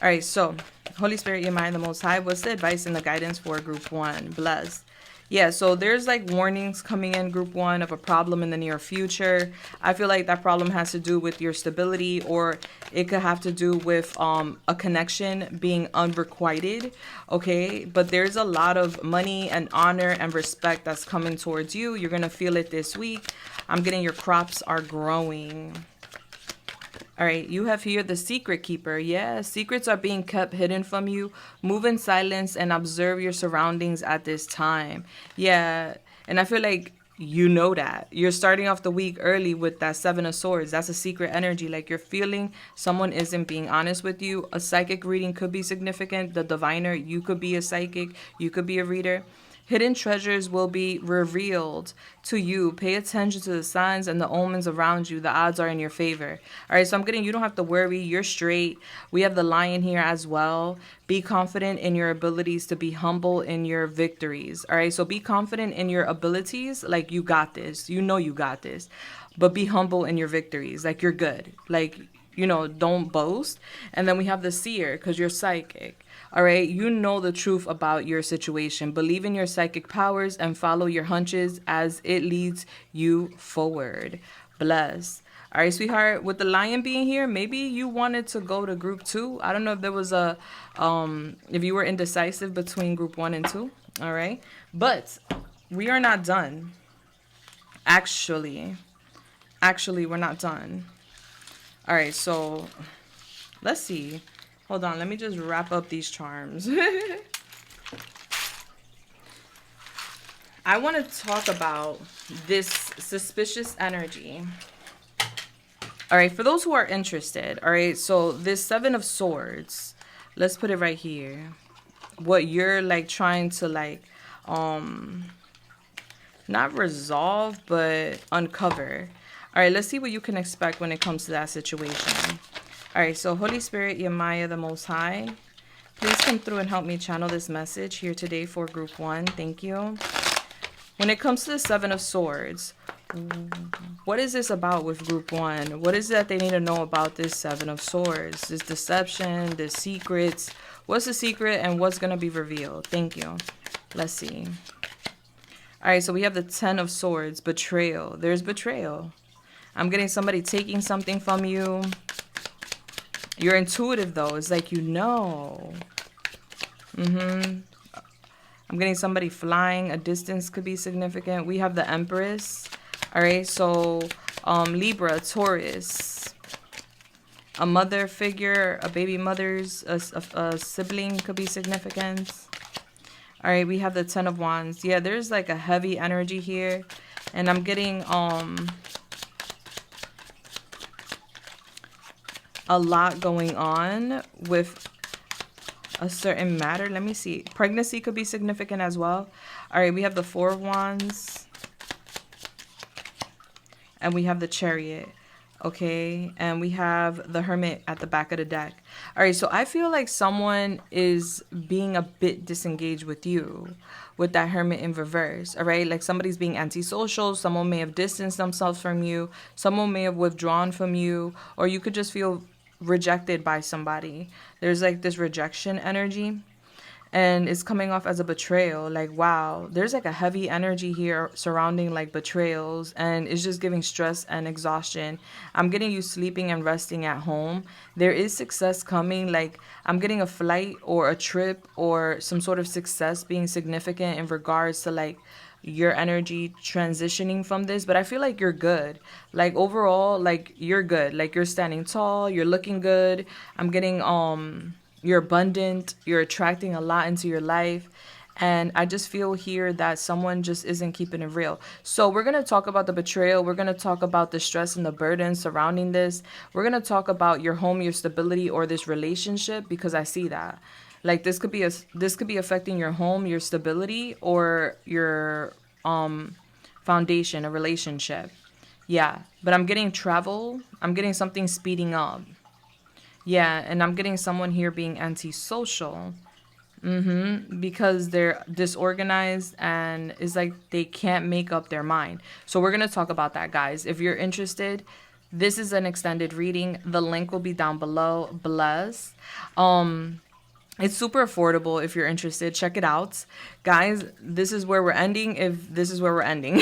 right, so Holy Spirit, your mind, the Most High, what's the advice and the guidance for group one? Blessed. Yeah, so there's like warnings coming in, group one, of a problem in the near future. I feel like that problem has to do with your stability, or it could have to do with a connection being unrequited, okay? But there's a lot of money and honor and respect that's coming towards you. You're going to feel it this week. I'm getting your crops are growing. All right, you have here the secret keeper. Yeah, secrets are being kept hidden from you. Move in silence and observe your surroundings at this time. Yeah, and I feel like you know that. You're starting off the week early with that Seven of Swords. That's a secret energy. Like you're feeling someone isn't being honest with you. A psychic reading could be significant. The diviner, you could be a psychic. You could be a reader. Hidden treasures will be revealed to you. Pay attention to the signs and the omens around you. The odds are in your favor. All right, so I'm getting you don't have to worry. You're straight. We have the lion here as well. Be confident in your abilities to be humble in your victories. All right, so be confident in your abilities. Like you got this. You know you got this. But be humble in your victories. Like you're good. Like, you know, don't boast. And then we have the seer because you're psychic. All right, you know the truth about your situation. Believe in your psychic powers and follow your hunches as it leads you forward. Bless. All right, sweetheart, with the lion being here, maybe you wanted to go to group two. I don't know if there was a, if you were indecisive between group one and two. All right, but we are not done. Actually, we're not done. All right, so let's see. Hold on, let me just wrap up these charms. I want to talk about this suspicious energy. All right, for those who are interested, all right, so this Seven of Swords, let's put it right here. What you're like trying to like, not resolve, but uncover. All right, let's see what you can expect when it comes to that situation. All right, so Holy Spirit, Yamaya, the Most High, please come through and help me channel this message here today for group one. Thank you. When it comes to the Seven of Swords, what is this about with group one? What is it that they need to know about this Seven of Swords? This deception, this secrets. What's the secret and what's going to be revealed? Thank you. Let's see. All right, so we have the Ten of Swords, betrayal. There's betrayal. I'm getting somebody taking something from you. You're intuitive, though. It's like you know. I'm getting somebody flying. A distance could be significant. We have the Empress. All right, so Libra, Taurus. A mother figure, a baby mother's, a sibling could be significant. All right, we have the Ten of Wands. Yeah, there's like a heavy energy here. And I'm getting a lot going on with a certain matter. Let me see. Pregnancy could be significant as well. All right, we have the Four of Wands. And we have the Chariot. Okay, and we have the Hermit at the back of the deck. All right, so I feel like someone is being a bit disengaged with you with that Hermit in reverse. All right, like somebody's being antisocial. Someone may have distanced themselves from you. Someone may have withdrawn from you, or you could just feel rejected by somebody. There's like this rejection energy. And it's coming off as a betrayal. Like, wow, there's like a heavy energy here surrounding like betrayals. And it's just giving stress and exhaustion. I'm getting you sleeping and resting at home. There is success coming. Like, I'm getting a flight or a trip or some sort of success being significant in regards to like your energy transitioning from this. But I feel like you're good. Like, overall, like, you're good. Like, you're standing tall. You're looking good. I'm getting, you're abundant, you're attracting a lot into your life. And I just feel here that someone just isn't keeping it real. So we're going to talk about the betrayal. We're going to talk about the stress and the burden surrounding this. We're going to talk about your home, your stability, or this relationship, because I see that. Like, this could be affecting your home, your stability, or your foundation, a relationship. Yeah, but I'm getting travel. I'm getting something speeding up. Yeah, and I'm getting someone here being antisocial. Because they're disorganized and it's like they can't make up their mind. So we're going to talk about that, guys. If you're interested, this is an extended reading. The link will be down below. Bless. It's super affordable if you're interested. Check it out. Guys, this is where we're ending. If this is where we're ending.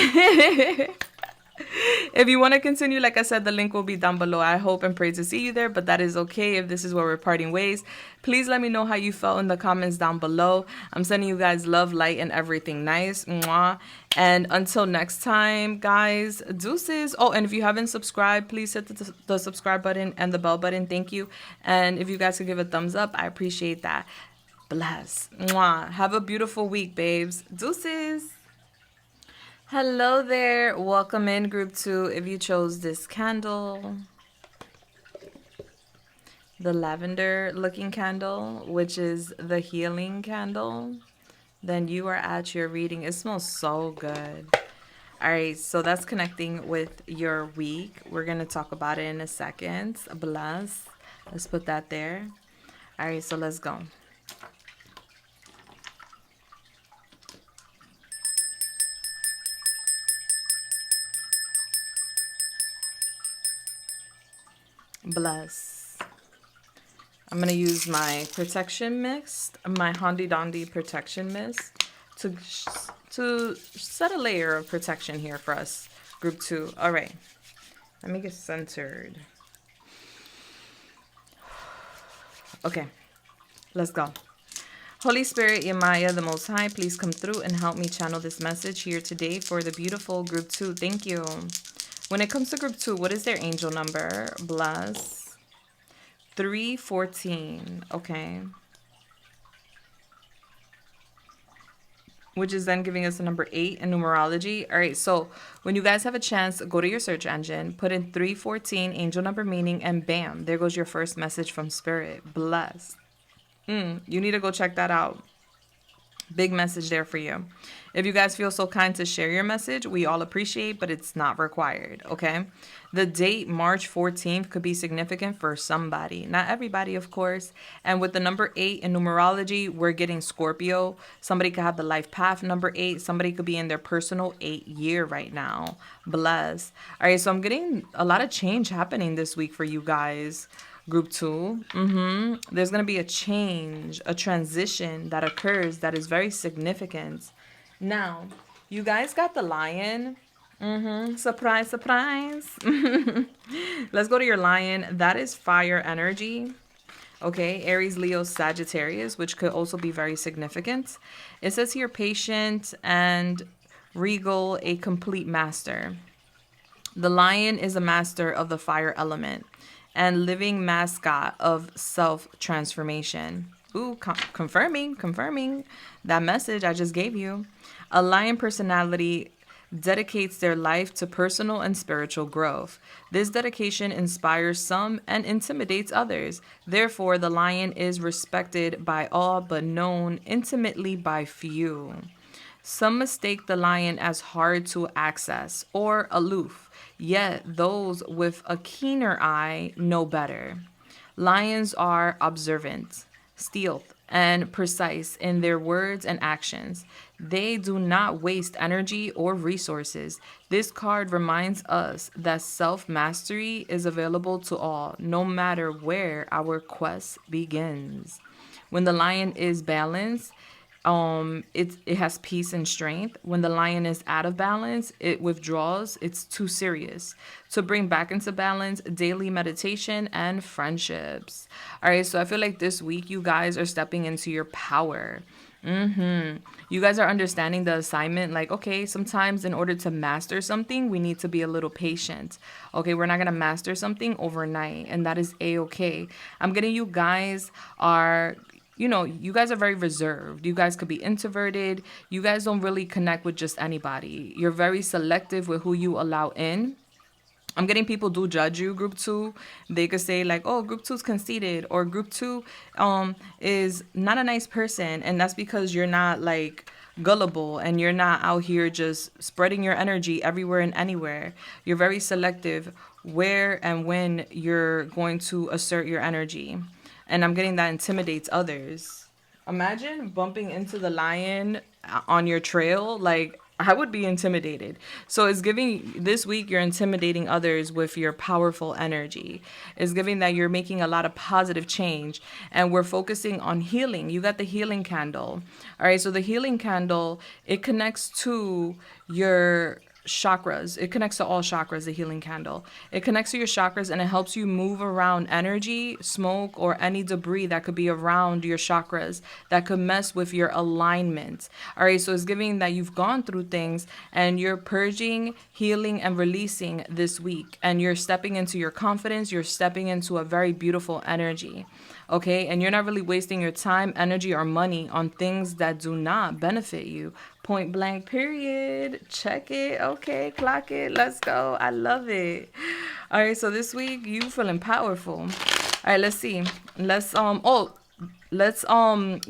If you want to continue, like I said, the link will be down below. I hope and pray to see you there, but that is okay if this is where we're parting ways. Please let me know how you felt in the comments down below. I'm sending you guys love, light, and everything nice. Mwah. And until next time, guys, deuces. Oh, and if you haven't subscribed, please hit the subscribe button and the bell button. Thank you. And if you guys could give a thumbs up, I appreciate that. Bless. Mwah. Have a beautiful week, babes. Deuces. Hello there. Welcome in group 2. If you chose this candle, the lavender looking candle, which is the healing candle, then you are at your reading. It smells so good. All right, so that's connecting with your week. We're going to talk about it in a second. Bless. Let's put that there. All right, so let's go. Bless. I'm going to use my protection mist, my Handy Dandy protection mist, to set a layer of protection here for us, group 2. All right. Let me get centered. Okay. Let's go. Holy Spirit, Yamaya, the Most High, please come through and help me channel this message here today for the beautiful group 2. Thank you. When it comes to group 2, what is their angel number? Bless. 314. Okay. Which is then giving us the number 8 in numerology. All right, so when you guys have a chance, go to your search engine, put in 314, angel number meaning, and bam, there goes your first message from Spirit. Bless. You need to go check that out. Big message there for you. If you guys feel so kind to share your message, we all appreciate, but it's not required, okay? The date, March 14th, could be significant for somebody. Not everybody, of course. And with the number 8 in numerology, we're getting Scorpio. Somebody could have the life path number 8. Somebody could be in their personal 8 year right now. Bless. All right, so I'm getting a lot of change happening this week for you guys. Group 2, there's going to be a change, a transition that occurs that is very significant. Now, you guys got the Lion. Surprise, surprise. Let's go to your Lion. That is fire energy. Okay, Aries, Leo, Sagittarius, which could also be very significant. It says here patient and regal, a complete master. The lion is a master of the fire element and living mascot of self-transformation. Ooh, confirming that message I just gave you. A lion personality dedicates their life to personal and spiritual growth. This dedication inspires some and intimidates others. Therefore, the lion is respected by all but known intimately by few. Some mistake the lion as hard to access or aloof, yet those with a keener eye know better. Lions are observant, stealth, and precise in their words and actions. They do not waste energy or resources. This card reminds us that self-mastery is available to all, no matter where our quest begins. When the lion is balanced, it has peace and strength. When the lion is out of balance, it withdraws. It's too serious. To bring back into balance, daily meditation and friendships. All right, so I feel like this week you guys are stepping into your power. You guys are understanding the assignment. Like, okay, sometimes in order to master something, we need to be a little patient. Okay, we're not gonna master something overnight, and that is a-okay. I'm getting you guys are, you guys are very reserved. You guys could be introverted. You guys don't really connect with just anybody. You're very selective with who you allow in. I'm getting people do judge you, group 2. They could say like, oh, group 2 is conceited, or group 2 is not a nice person. And that's because you're not like gullible and you're not out here just spreading your energy everywhere and anywhere. You're very selective where and when you're going to assert your energy. And I'm getting that intimidates others. Imagine bumping into the lion on your trail. Like, I would be intimidated. So it's giving this week you're intimidating others with your powerful energy. It's giving that you're making a lot of positive change, and we're focusing on healing. You got the healing candle. All right, so the healing candle, it connects to your chakras. It connects to all chakras, the healing candle. It connects to your chakras and it helps you move around energy, smoke, or any debris that could be around your chakras that could mess with your alignment. All right, so it's giving that you've gone through things and you're purging, healing, and releasing this week. And you're stepping into your confidence. You're stepping into a very beautiful energy. Okay, and you're not really wasting your time, energy, or money on things that do not benefit you. Point blank, period. Check it. Okay, clock it. Let's go. I love it. All right, so this week you feeling powerful. All right, let's see. Let's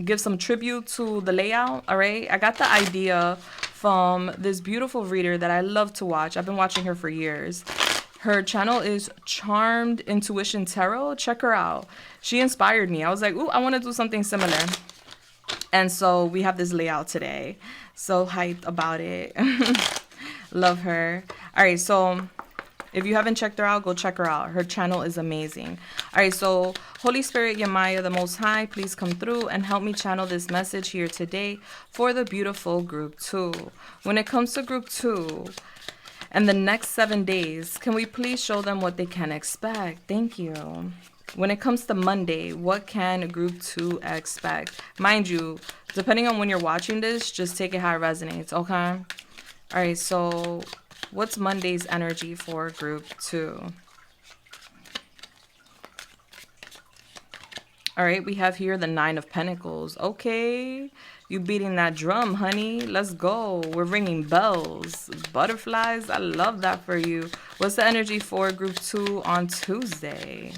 give some tribute to the layout. All right, I got the idea from this beautiful reader that I love to watch. I've been watching her for years. Her channel is Charmed Intuition Tarot. Check her out. She inspired me. I was like, ooh, I want to do something similar. And so we have this layout today. So hyped about it. Love her. All right, so if you haven't checked her out, go check her out. Her channel is amazing. All right, so Holy Spirit, Yamaya, the Most High, please come through and help me channel this message here today for the beautiful group 2. When it comes to group 2, and the next 7 days, can we please show them what they can expect? Thank you. When it comes to Monday, what can group 2 expect? Mind you, depending on when you're watching this, just take it how it resonates, okay? All right, so what's Monday's energy for group 2? All right, we have here the 9 of Pentacles. Okay, you beating that drum, honey. Let's go. We're ringing bells. Butterflies, I love that for you. What's the energy for group 2 on Tuesday?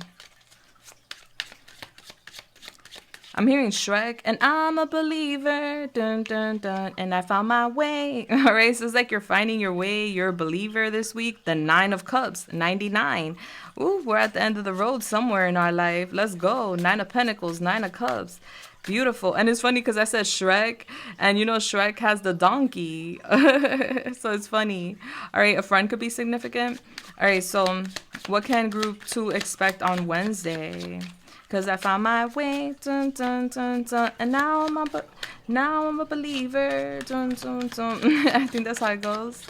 I'm hearing Shrek, and I'm a believer, dun, dun, dun, and I found my way. All right, so it's like you're finding your way. You're a believer this week. The 9 of Cups, 99. Ooh, we're at the end of the road somewhere in our life. Let's go. 9 of Pentacles, 9 of Cups. Beautiful. And it's funny because I said Shrek, and you know Shrek has the donkey. So it's funny. All right, a friend could be significant. All right, so what can group 2 expect on Wednesday? Because I found my way, dun, dun, dun, dun, and now I'm a believer, dun, dun, dun. I think that's how it goes.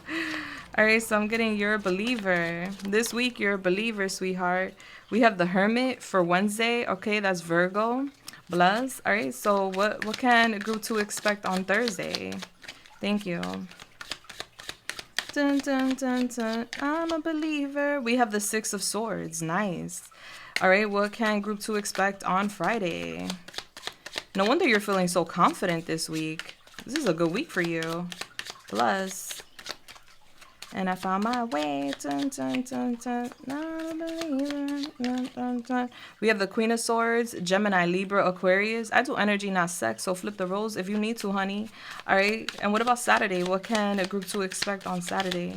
All right, so I'm getting you're a believer. This week, you're a believer, sweetheart. We have the Hermit for Wednesday. Okay, that's Virgo. Bless. All right, so what can group 2 expect on Thursday? Thank you. Dun, dun, dun, dun. I'm a believer. We have the Six of Swords. Nice. All right, what can group 2 expect on Friday? No wonder you're feeling so confident this week. This is a good week for you. Bless. And I found my way. Dun, dun, dun, dun. Not a believer. Dun, dun, dun. We have the Queen of Swords, Gemini, Libra, Aquarius. I do energy, not sex, so flip the roles if you need to, honey. All right. And what about Saturday? What can a group 2 expect on Saturday?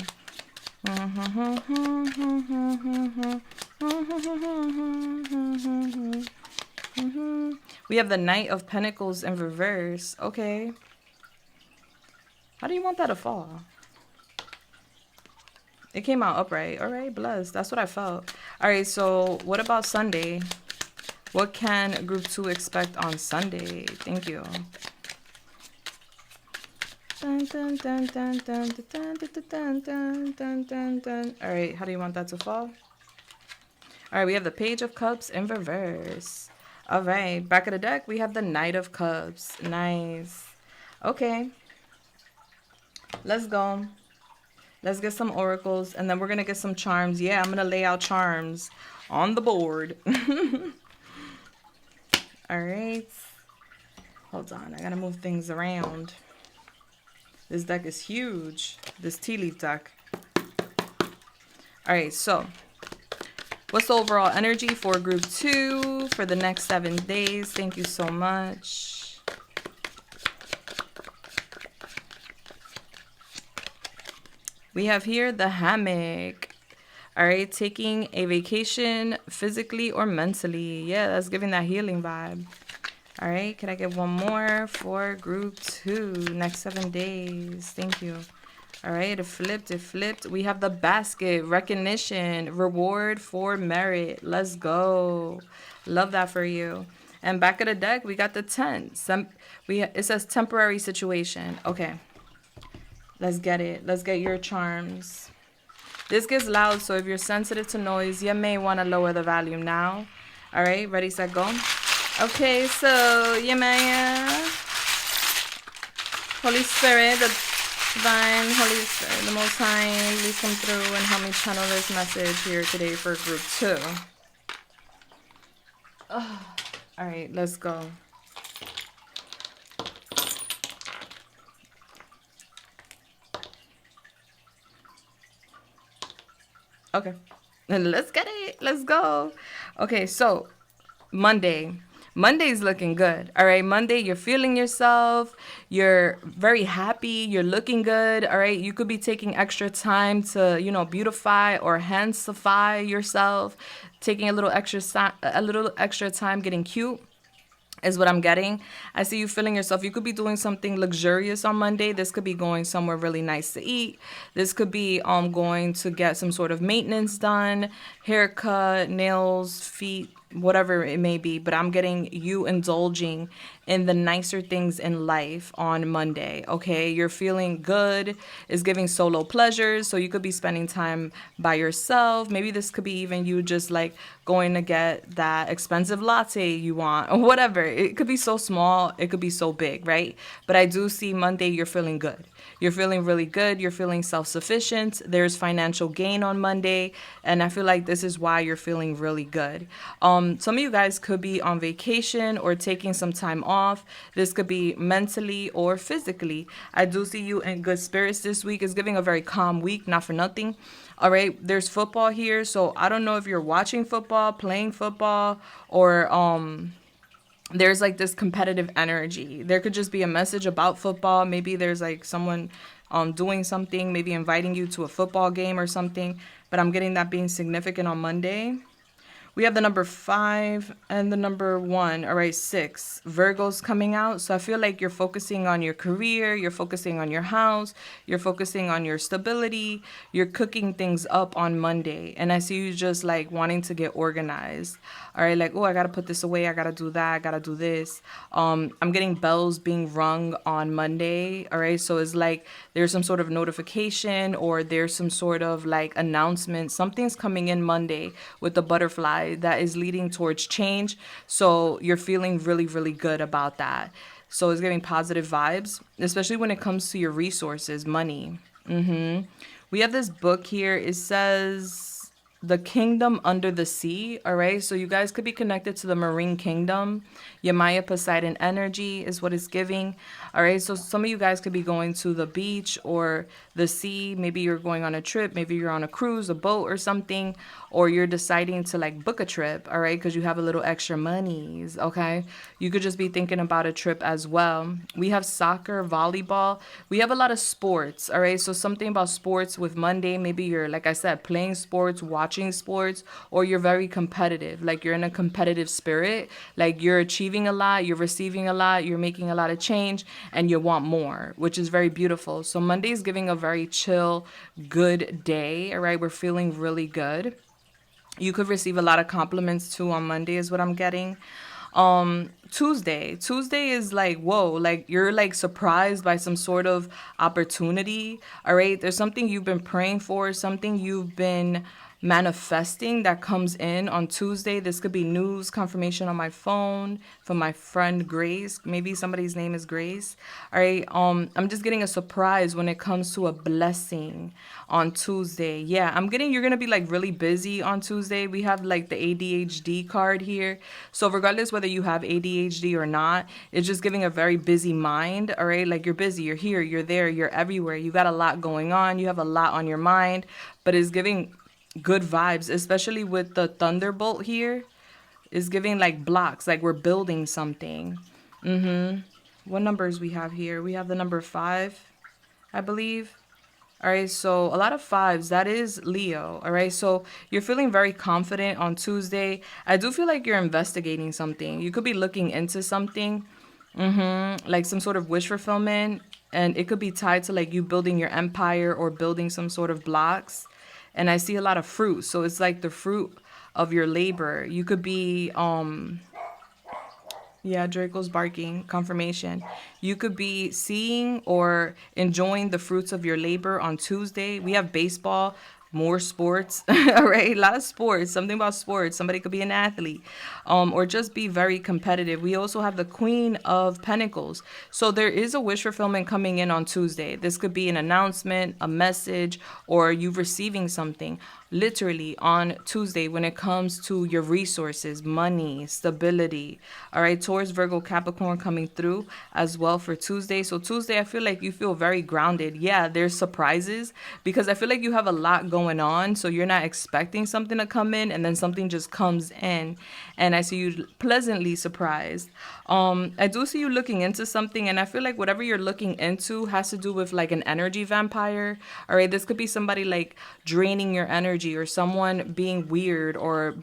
We have the Knight of Pentacles in reverse. Okay. How do you want that to fall? It came out upright. All right, blessed. That's what I felt. All right, so what about Sunday? What can group 2 expect on Sunday? Thank you. Dun, dun, dun, dun, dun, dun, dun, dun, dun, dun, dun. All right, how do you want that to fall? All right, we have the Page of Cups in reverse. All right, back of the deck, we have the Knight of Cups. Nice. Okay. Let's go. Let's get some oracles, and then we're going to get some charms. Yeah, I'm going to lay out charms on the board. All right. Hold on. I got to move things around. This deck is huge. This tea leaf deck. All right, so what's the overall energy for group 2 for the next 7 days? Thank you so much. We have here the hammock. All right, taking a vacation physically or mentally. Yeah, that's giving that healing vibe. All right, can I get one more for group 2? Next 7 days. Thank you. All right, it flipped, it flipped. We have the basket, recognition, reward for merit. Let's go. Love that for you. And back of the deck, we got the 10. It says temporary situation. Okay. Let's get it. Let's get your charms. This gets loud, so if you're sensitive to noise, you may want to lower the volume now. All right, ready, set, go. Okay, so you may, Holy Spirit, the divine Holy Spirit, the Most High, please come through and help me channel this message here today for group 2. Oh, all right, let's go. Okay, let's get it. Let's go. Okay, so Monday's looking good. All right, Monday, you're feeling yourself. You're very happy. You're looking good. All right, you could be taking extra time to, beautify or handsify yourself. Taking a little extra time getting cute is what I'm getting. I see you feeling yourself. You could be doing something luxurious on Monday. This could be going somewhere really nice to eat. This could be going to get some sort of maintenance done, haircut, nails, feet, whatever it may be. But I'm getting you indulging in the nicer things in life on Monday. Okay, you're feeling good. It's giving solo pleasures. So you could be spending time by yourself. Maybe this could be even you just like going to get that expensive latte you want or whatever. It could be so small. It could be so big, right? But I do see Monday you're feeling good. You're feeling really good. You're feeling self-sufficient. There's financial gain on Monday. And I feel like this is why you're feeling really good. Some of you guys could be on vacation or taking some time off. This could be mentally or physically. I do see you in good spirits this week. It's giving a very calm week, not for nothing. All right, there's football here. So I don't know if you're watching football, playing football, or there's like this competitive energy. There could just be a message about football. Maybe there's like someone doing something, maybe inviting you to a football game or something. But I'm getting that being significant on Monday. We have the number 5 and the number 1. All right, 6. Virgo's coming out. So I feel like you're focusing on your career, you're focusing on your house, you're focusing on your stability, you're cooking things up on Monday. And I see you just like wanting to get organized. All right, like, oh, I got to put this away, I got to do that, I got to do this. I'm getting bells being rung on Monday. All right, so it's like there's some sort of notification or there's some sort of like announcement. Something's coming in Monday with the butterfly that is leading towards change. So you're feeling really, really good about that. So it's giving positive vibes, especially when it comes to your resources, money. We have this book here. It says The Kingdom Under the Sea. All right. So you guys could be connected to the marine kingdom. Your Maya Poseidon energy is what it's giving. All right. So some of you guys could be going to the beach or the sea. Maybe you're going on a trip. Maybe you're on a cruise, a boat or something. Or you're deciding to like book a trip. All right. Because you have a little extra monies. Okay. You could just be thinking about a trip as well. We have soccer, volleyball. We have a lot of sports. All right. So something about sports with Monday. Maybe you're, like I said, playing sports, watching sports, or you're very competitive. Like you're in a competitive spirit. Like you're achieving a lot, you're receiving a lot, you're making a lot of change, and you want more, which is very beautiful. So Monday is giving a very chill, good day. All right. We're feeling really good. You could receive a lot of compliments too on Monday is what I'm getting. Tuesday is like, whoa, like you're like surprised by some sort of opportunity. All right. There's something you've been praying for, something you've been manifesting that comes in on Tuesday. This could be news confirmation on my phone from my friend Grace. Maybe somebody's name is Grace. All right. I'm just getting a surprise when it comes to a blessing on Tuesday. Yeah, you're gonna be like really busy on Tuesday. We have like the ADHD card here. So regardless whether you have ADHD or not, it's just giving a very busy mind. All right. Like you're busy, you're here, you're there, you're everywhere. You got a lot going on. You have a lot on your mind, but it's giving good vibes, especially with the thunderbolt here. Is giving like blocks, like we're building something. What numbers we have here? We have the number 5, I believe. All right, so a lot of 5s. That is Leo. All right, so you're feeling very confident on Tuesday. I do feel like you're investigating something. You could be looking into something, like some sort of wish fulfillment, and it could be tied to like you building your empire or building some sort of blocks. And I see a lot of fruit. So it's like the fruit of your labor. You could be, yeah, Draco's barking, confirmation. You could be seeing or enjoying the fruits of your labor on Tuesday. We have baseball, more sports, all right? A lot of sports, something about sports. Somebody could be an athlete, or just be very competitive. We also have the Queen of Pentacles. So there is a wish fulfillment coming in on Tuesday. This could be an announcement, a message, or you receiving something literally on Tuesday when it comes to your resources, money, stability. All right, Taurus, Virgo, Capricorn coming through as well for Tuesday. So Tuesday, I feel like you feel very grounded. Yeah, there's surprises because I feel like you have a lot going on. So you're not expecting something to come in and then something just comes in. And I see you pleasantly surprised. I do see you looking into something, and I feel like whatever you're looking into has to do with like an energy vampire. All right, this could be somebody like draining your energy, or someone being weird, or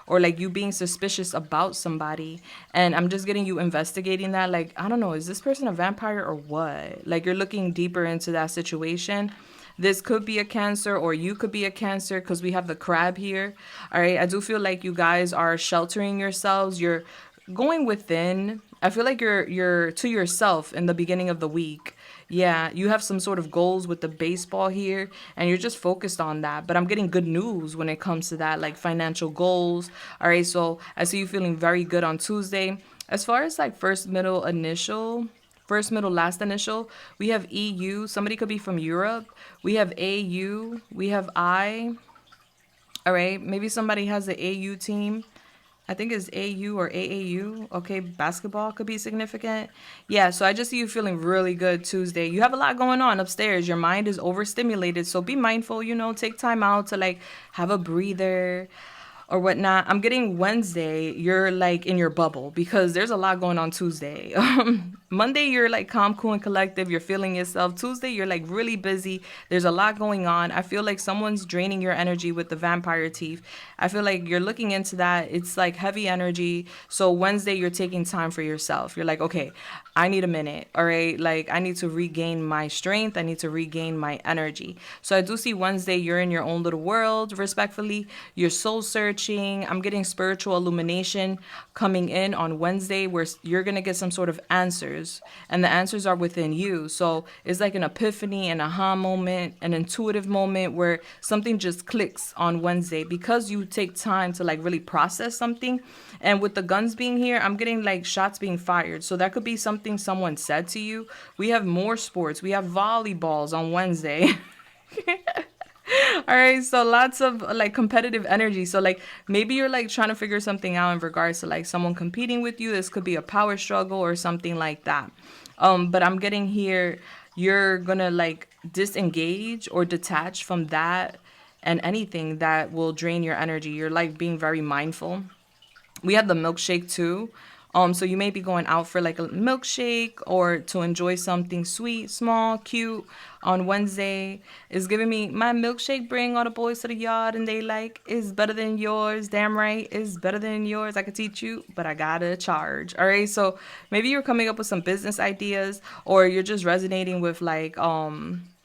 like you being suspicious about somebody. And I'm just getting you investigating that. Like, I don't know, is this person a vampire or what? Like you're looking deeper into that situation. This could be a Cancer, or you could be a Cancer, because we have the crab here. All right, I do feel like you guys are sheltering yourselves. You're going within. I feel like you're to yourself in the beginning of the week. Yeah, you have some sort of goals with the baseball here, and you're just focused on that. But I'm getting good news when it comes to that, like financial goals. All right, so I see you feeling very good on Tuesday. As far as like first, middle, last initial, we have EU. Somebody could be from Europe. We have AU. We have I. All right, maybe somebody has the AU team. I think it's AU or AAU. Okay, basketball could be significant. Yeah, so I just see you feeling really good Tuesday. You have a lot going on upstairs. Your mind is overstimulated, so be mindful, take time out to like have a breather or whatnot. I'm getting Wednesday, you're like in your bubble because there's a lot going on Tuesday. Monday, you're like calm, cool, and collective. You're feeling yourself. Tuesday, you're like really busy. There's a lot going on. I feel like someone's draining your energy with the vampire teeth. I feel like you're looking into that. It's like heavy energy. So Wednesday, you're taking time for yourself. You're like, okay, I need a minute. All right. Like, I need to regain my strength. I need to regain my energy. So I do see Wednesday, you're in your own little world, respectfully. You're soul searching. I'm getting spiritual illumination coming in on Wednesday where you're going to get some sort of answers, and the answers are within you. So it's like an epiphany, an aha moment, an intuitive moment where something just clicks on Wednesday because you take time to like really process something. And with the guns being here, I'm getting like shots being fired. So that could be something someone said to you. We have more sports. We have volleyballs on Wednesday. All right, so lots of like competitive energy. So like maybe you're like trying to figure something out in regards to like someone competing with you. This could be a power struggle or something like that. But I'm getting here, you're gonna like disengage or detach from that and anything that will drain your energy. You're like being very mindful. We have the milkshake too. So you may be going out for like a milkshake or to enjoy something sweet, small, cute on Wednesday. It's giving me my milkshake bring all the boys to the yard and they like is better than yours. Damn right, is better than yours. I could teach you, but I gotta charge. All right. So maybe you're coming up with some business ideas or you're just resonating with like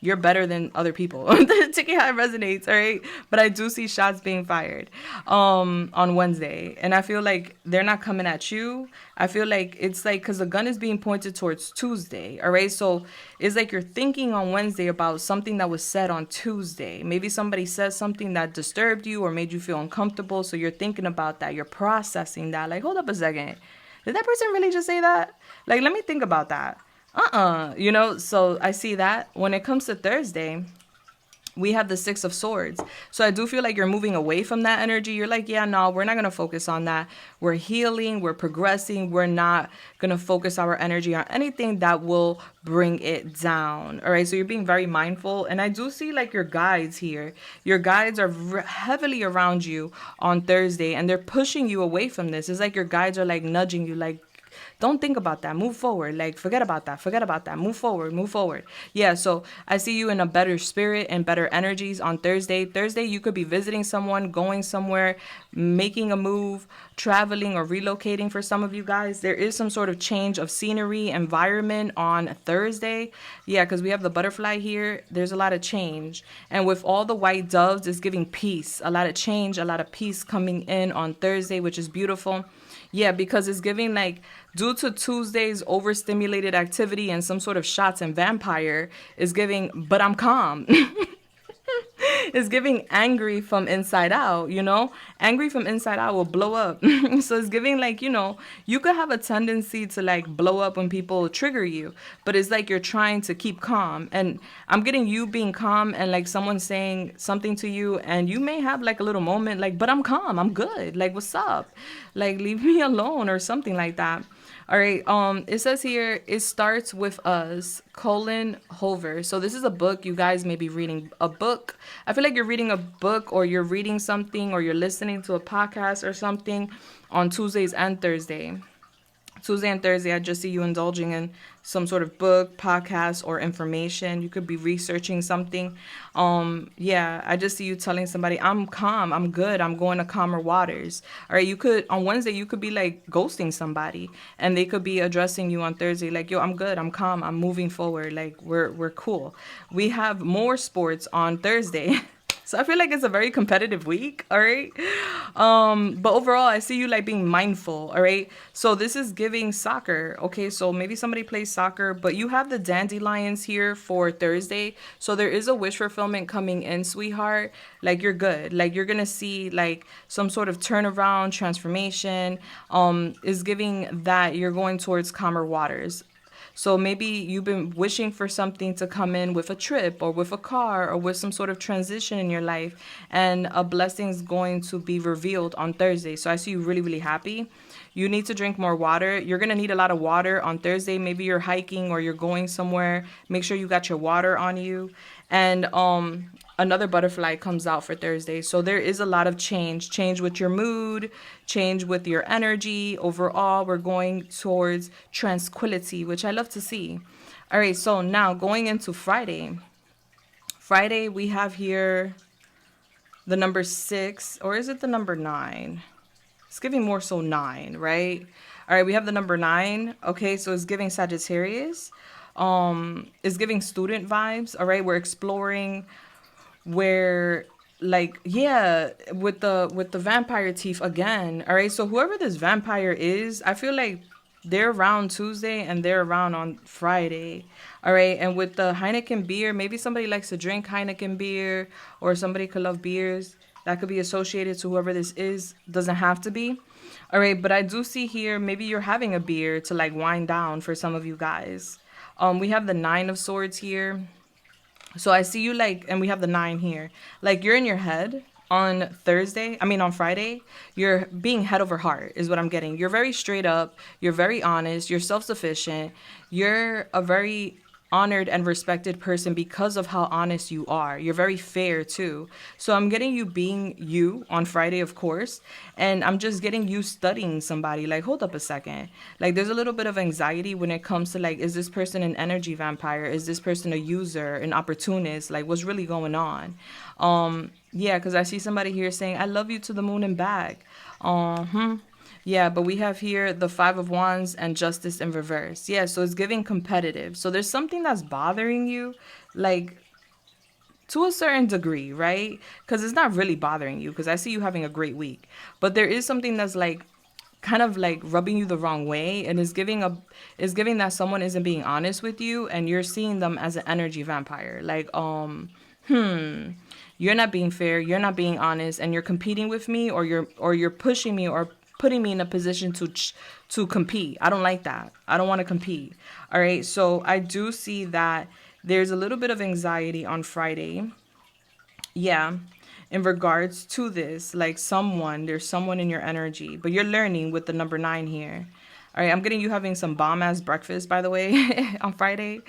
you're better than other people. The ticket high resonates, all right? But I do see shots being fired on Wednesday. And I feel like they're not coming at you. I feel like it's like, because the gun is being pointed towards Tuesday, all right? So it's like you're thinking on Wednesday about something that was said on Tuesday. Maybe somebody said something that disturbed you or made you feel uncomfortable. So you're thinking about that. You're processing that. Like, hold up a second. Did that person really just say that? Like, let me think about that. So I see that. When it comes to Thursday, we have the Six of Swords. So I do feel like you're moving away from that energy. You're like, yeah, no, we're not going to focus on that. We're healing. We're progressing. We're not going to focus our energy on anything that will bring it down. All right. So you're being very mindful. And I do see like your guides here. Your guides are heavily around you on Thursday and they're pushing you away from this. It's like your guides are like nudging you, like, don't think about that. Move forward. Like, forget about that. Forget about that. Move forward. Move forward. Yeah, so I see you in a better spirit and better energies on Thursday. Thursday, you could be visiting someone, going somewhere, making a move, traveling or relocating for some of you guys. There is some sort of change of scenery, environment on Thursday. Yeah, because we have the butterfly here. There's a lot of change. And with all the white doves, it's giving peace. A lot of change, a lot of peace coming in on Thursday, which is beautiful. Yeah, because it's giving like due to Tuesday's overstimulated activity and some sort of shots and vampire is giving, but I'm calm. It's giving angry from inside out, angry from inside out will blow up. So it's giving like, you could have a tendency to like blow up when people trigger you, but it's like you're trying to keep calm. And I'm getting you being calm and like someone saying something to you and you may have like a little moment like, but I'm calm, I'm good. Like, what's up? Like, leave me alone or something like that. All right. It says here, it starts with us, Hover. So this is a book. You guys may be reading a book. I feel like you're reading a book or you're reading something or you're listening to a podcast or something on Tuesdays and Thursday. Tuesday and Thursday, I just see you indulging in some sort of book, podcast, or information. You could be researching something. I just see you telling somebody, I'm calm, I'm good, I'm going to calmer waters. All right, on Wednesday, you could be like ghosting somebody and they could be addressing you on Thursday, like, yo, I'm good, I'm calm, I'm moving forward, like, we're cool. We have more sports on Thursday. So I feel like it's a very competitive week, all right? But overall, I see you like being mindful, all right? So this is giving soccer, okay? So maybe somebody plays soccer, but you have the dandelions here for Thursday. So there is a wish fulfillment coming in, sweetheart. Like, you're good. Like, you're going to see like some sort of turnaround, transformation. Is giving that you're going towards calmer waters. So maybe you've been wishing for something to come in with a trip or with a car or with some sort of transition in your life, and a blessing is going to be revealed on Thursday. So I see you really, really happy. You need to drink more water. You're going to need a lot of water on Thursday. Maybe you're hiking or you're going somewhere. Make sure you got your water on you. And another butterfly comes out for Thursday. So there is a lot of change with your mood, change with your energy. Overall, we're going towards tranquility, which I love to see. All right, so now going into Friday. Friday, we have here the number 6, or is it the number 9? It's giving more so 9, right? All right, we have the number 9. Okay, so it's giving Sagittarius. It's giving student vibes. All right, we're exploring where, like, yeah, with the vampire teeth again. All right, so whoever this vampire is, I feel like they're around Tuesday and they're around on Friday. All right, and with the Heineken beer, maybe somebody likes to drink Heineken beer, or somebody could love beers. That could be associated to whoever this is. Doesn't have to be. All right, but I do see here maybe you're having a beer to like wind down for some of you guys. We have the 9 of Swords here. So I see you like, and we have the 9 here. Like you're in your head on Thursday. I mean, on Friday, you're being head over heart is what I'm getting. You're very straight up. You're very honest. You're self-sufficient. You're a very honored and respected person because of how honest you are. You're very fair too. So I'm getting you being you on Friday, of course. And I'm just getting you studying somebody. Like, hold up a second. Like, there's a little bit of anxiety when it comes to like, is this person an energy vampire? Is this person a user, an opportunist? Like, what's really going on? Yeah, because I see somebody here saying, I love you to the moon and back. Yeah, but we have here the 5 of Wands and Justice in reverse. Yeah, so it's giving competitive. So there's something that's bothering you, like, to a certain degree, right? Because it's not really bothering you, because I see you having a great week. But there is something that's, like, kind of, like, rubbing you the wrong way. And is giving that someone isn't being honest with you, and you're seeing them as an energy vampire. Like, you're not being fair, you're not being honest, and you're competing with me, or you're pushing me, or putting me in a position to compete. I don't like that. I don't want to compete. All right. So I do see that there's a little bit of anxiety on Friday. Yeah. In regards to this, like there's someone in your energy, but you're learning with the number 9 here. All right, I'm getting you having some bomb ass breakfast, by the way, on Friday.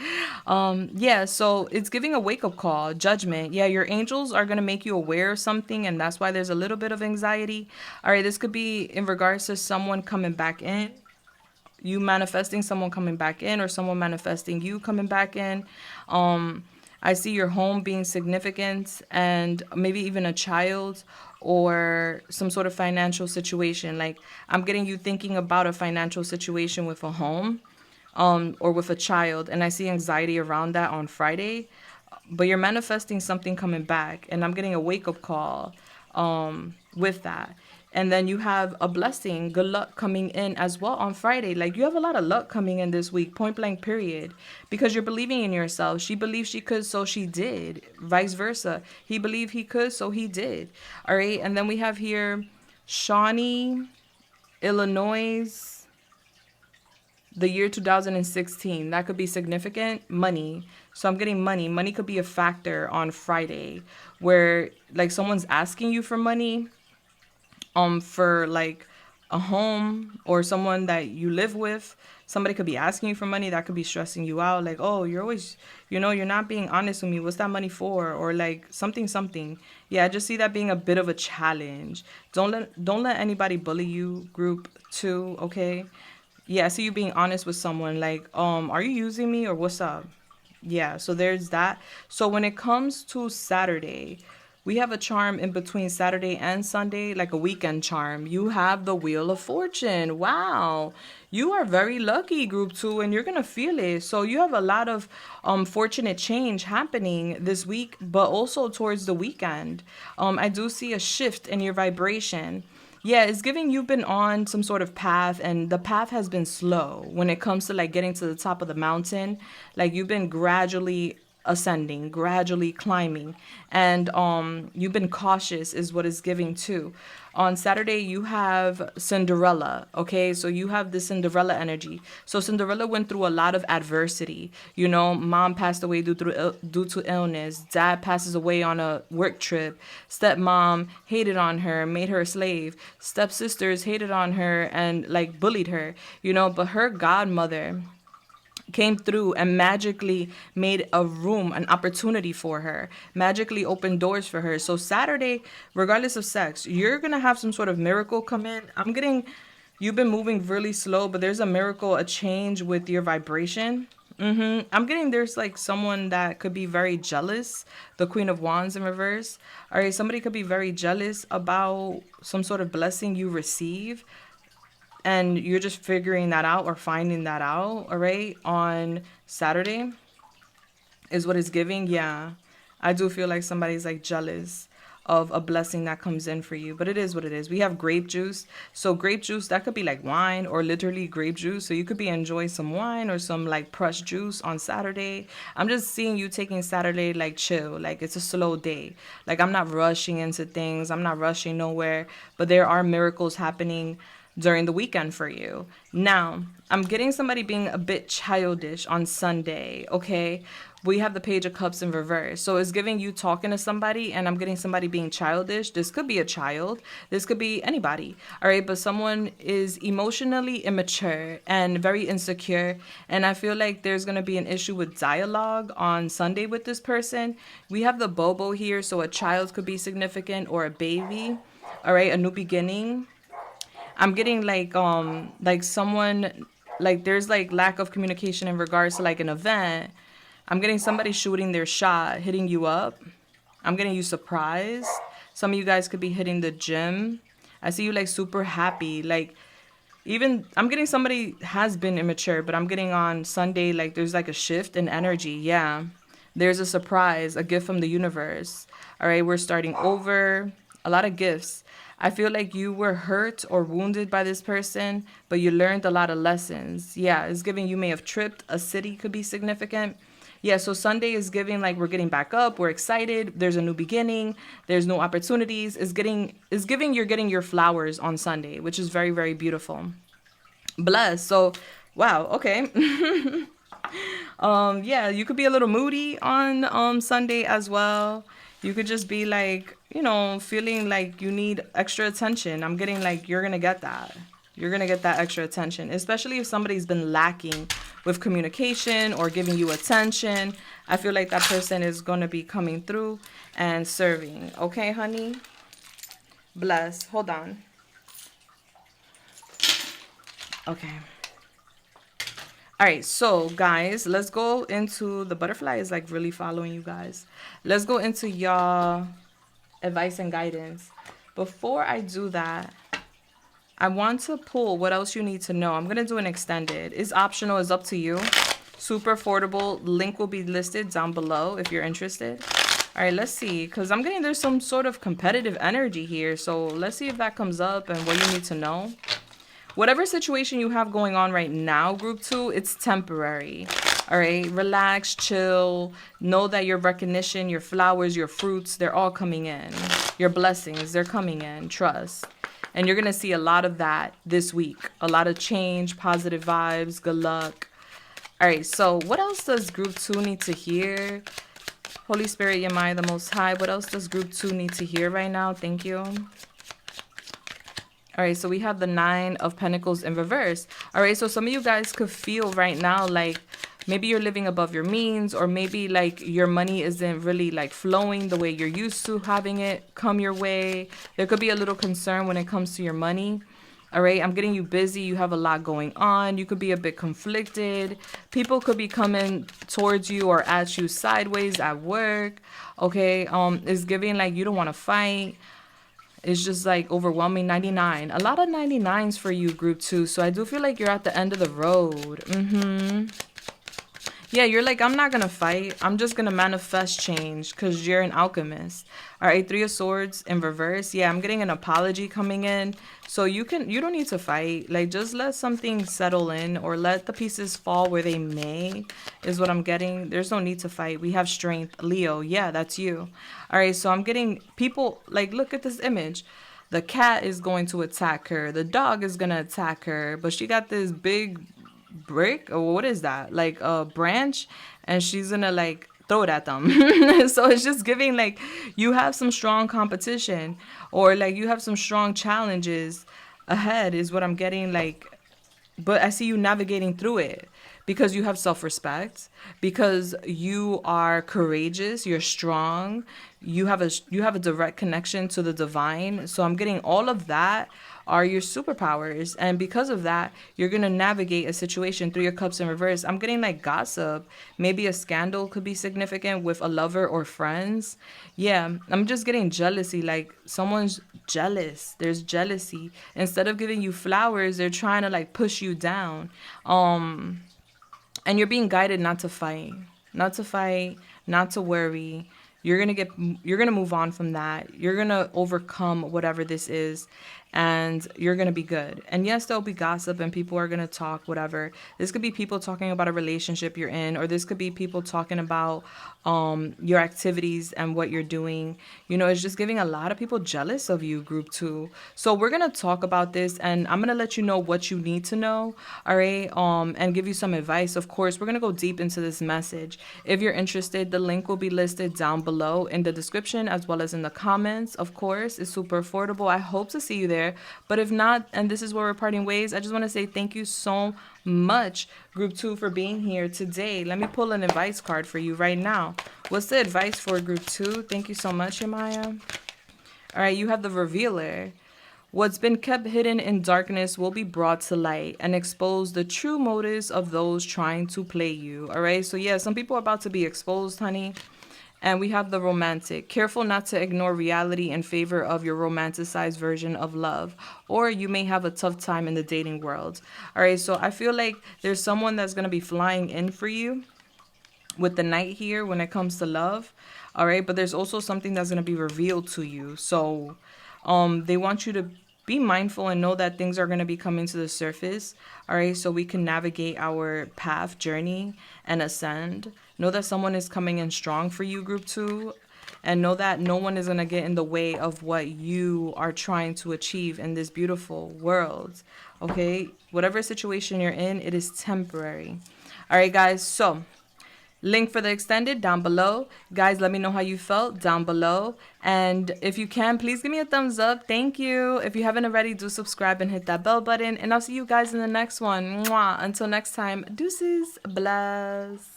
Yeah, so it's giving a wake up call, judgment. Yeah, your angels are going to make you aware of something, and that's why there's a little bit of anxiety. All right, this could be in regards to someone coming back in, you manifesting someone coming back in, or someone manifesting you coming back in. I see your home being significant, and maybe even a child or some sort of financial situation. Like, I'm getting you thinking about a financial situation with a home, or with a child, and I see anxiety around that on Friday. But you're manifesting something coming back, and I'm getting a wake-up call with that. And then you have a blessing, good luck coming in as well on Friday. Like, you have a lot of luck coming in this week, point blank period, because you're believing in yourself. She believed she could, so she did. Vice versa. He believed he could, so he did. All right. And then we have here Shawnee, Illinois, the year 2016. That could be significant. Money. So I'm getting money. Money could be a factor on Friday where like someone's asking you for money, for like a home, or someone that you live with. Somebody could be asking you for money. That could be stressing you out. Like, oh, you're always, you're not being honest with me. What's that money for? Or like something. Yeah, I just see that being a bit of a challenge. Don't let anybody bully you, group 2, okay? Yeah, I see you being honest with someone. Like, are you using me, or what's up? Yeah, so there's that. So when it comes to Saturday, we have a charm in between Saturday and Sunday, like a weekend charm. You have the Wheel of Fortune. Wow. You are very lucky, group 2, and you're going to feel it. So you have a lot of fortunate change happening this week, but also towards the weekend. I do see a shift in your vibration. Yeah, it's giving you've been on some sort of path, and the path has been slow when it comes to like getting to the top of the mountain. Like, you've been gradually ascending, gradually climbing, and you've been cautious is what it's giving too. On Saturday you have Cinderella, okay? So you have the Cinderella energy. So Cinderella went through a lot of adversity. Mom passed away due to illness. Dad passes away on a work trip. Stepmom hated on her, made her a slave. Stepsisters hated on her and like bullied her, but her godmother came through and magically made a room, an opportunity for her, magically opened doors for her. So Saturday, regardless of sex, you're going to have some sort of miracle come in. I'm getting, you've been moving really slow, but there's a miracle, a change with your vibration. I'm getting there's like someone that could be very jealous. The Queen of Wands in reverse. All right, somebody could be very jealous about some sort of blessing you receive, and you're just figuring that out or finding that out. All right, on Saturday is what it's giving. Yeah, I do feel like somebody's like jealous of a blessing that comes in for you, but it is what it is. We have grape juice. So grape juice, that could be like wine or literally grape juice. So you could be enjoying some wine or some like pressed juice on Saturday. I'm just seeing you taking Saturday like chill, like it's a slow day. Like I'm not rushing into things. I'm not rushing nowhere, but there are miracles happening during the weekend for you. Now, I'm getting somebody being a bit childish on Sunday, okay? We have the Page of Cups in reverse. So it's giving you talking to somebody, and I'm getting somebody being childish. This could be a child. This could be anybody, all right? But someone is emotionally immature and very insecure, and I feel like there's going to be an issue with dialogue on Sunday with this person. We have the Bobo here, so a child could be significant or a baby, all right? A new beginning. I'm getting like someone, like there's like lack of communication in regards to like an event. I'm getting somebody shooting their shot, hitting you up. I'm getting you surprised. Some of you guys could be hitting the gym. I see you like super happy. Like even I'm getting somebody has been immature, but I'm getting on Sunday like there's like a shift in energy. Yeah. There's a surprise, a gift from the universe. All right, we're starting over. A lot of gifts. I feel like you were hurt or wounded by this person, but you learned a lot of lessons. Yeah, it's giving you may have tripped. A city could be significant. Yeah, so Sunday is giving like we're getting back up, we're excited, there's a new beginning, there's new opportunities. It's giving you're getting your flowers on Sunday, which is very, very beautiful. Bless. So wow, okay. Yeah, you could be a little moody on Sunday as well. You could just be like, feeling like you need extra attention. I'm getting like you're gonna get that. You're gonna get that extra attention, especially if somebody's been lacking with communication or giving you attention. I feel like that person is gonna be coming through and serving. Okay, honey? Bless. Hold on. Okay. All right, so guys, let's go into the butterfly is like really following you guys. Let's go into y'all advice and guidance. Before I do that, I want to pull what else you need to know. I'm going to do an extended. It's optional. It's up to you. Super affordable. Link will be listed down below if you're interested. All right, let's see. Because I'm getting there's some sort of competitive energy here. So let's see if that comes up and what you need to know. Whatever situation you have going on right now, group 2, it's temporary. All right, relax, chill. Know that your recognition, your flowers, your fruits, they're all coming in. Your blessings, they're coming in. Trust. And you're going to see a lot of that this week. A lot of change, positive vibes, good luck. All right, so what else does group 2 need to hear? Holy Spirit, Yamai, the Most High. What else does group 2 need to hear right now? Thank you. All right, so we have the 9 of Pentacles in reverse. All right, so some of you guys could feel right now like maybe you're living above your means, or maybe like your money isn't really like flowing the way you're used to having it come your way. There could be a little concern when it comes to your money. All right, I'm getting you busy. You have a lot going on. You could be a bit conflicted. People could be coming towards you or at you sideways at work. Okay, it's giving like you don't want to fight. It's just like overwhelming. 99. A lot of 99s for you, group 2. So I do feel like you're at the end of the road. Yeah, you're like, I'm not going to fight. I'm just going to manifest change because you're an alchemist. All right, 3 of Swords in reverse. Yeah, I'm getting an apology coming in. So you don't need to fight. Like, just let something settle in or let the pieces fall where they may is what I'm getting. There's no need to fight. We have strength. Leo, yeah, that's you. All right, so I'm getting people, like, look at this image. The cat is going to attack her. The dog is going to attack her. But she got this big brick, or what is that, like a branch, and she's gonna like throw it at them. So it's just giving like you have some strong competition, or like you have some strong challenges ahead is what I'm getting, like, but I see you navigating through it because you have self-respect, because you are courageous, you're strong, you have a direct connection to the divine. So I'm getting all of that are your superpowers, and because of that you're going to navigate a situation. 3 of Cups in reverse, I'm getting like gossip, maybe a scandal could be significant with a lover or friends. Yeah, I'm just getting jealousy, like someone's jealous, there's jealousy. Instead of giving you flowers, they're trying to like push you down. And you're being guided not to fight, not to fight, not to worry. You're going to move on from that. You're going to overcome whatever this is, and you're going to be good. And yes, there'll be gossip and people are going to talk whatever. This could be people talking about a relationship you're in, or this could be people talking about your activities and what you're doing. You know, it's just giving a lot of people jealous of you, group 2. So we're going to talk about this, and I'm going to let you know what you need to know, all right? And give you some advice. Of course, we're going to go deep into this message. If you're interested, the link will be listed down below in the description as well as in the comments. Of course, it's super affordable. I hope to see you there. But if not, and this is where we're parting ways, I just want to say thank you so much, group 2, for being here today. Let me pull an advice card for you right now. What's the advice for group 2? Thank you so much, Yamaya. All right, you have the Revealer. What's been kept hidden in darkness will be brought to light and expose the true motives of those trying to play you. All right, so yeah, some people are about to be exposed, honey. And we have the Romantic. Careful not to ignore reality in favor of your romanticized version of love, or you may have a tough time in the dating world. All right, so I feel like there's someone that's going to be flying in for you with the Knight here when it comes to love. All right, but there's also something that's going to be revealed to you. So they want you to be mindful and know that things are going to be coming to the surface. All right, so we can navigate our path, journey, and ascend. Know that someone is coming in strong for you, group 2. And know that no one is going to get in the way of what you are trying to achieve in this beautiful world. Okay, whatever situation you're in, it is temporary. All right, guys, so link for the extended down below. Guys, let me know how you felt down below. And if you can, please give me a thumbs up. Thank you. If you haven't already, do subscribe and hit that bell button. And I'll see you guys in the next one. Mwah. Until next time, deuces, bless.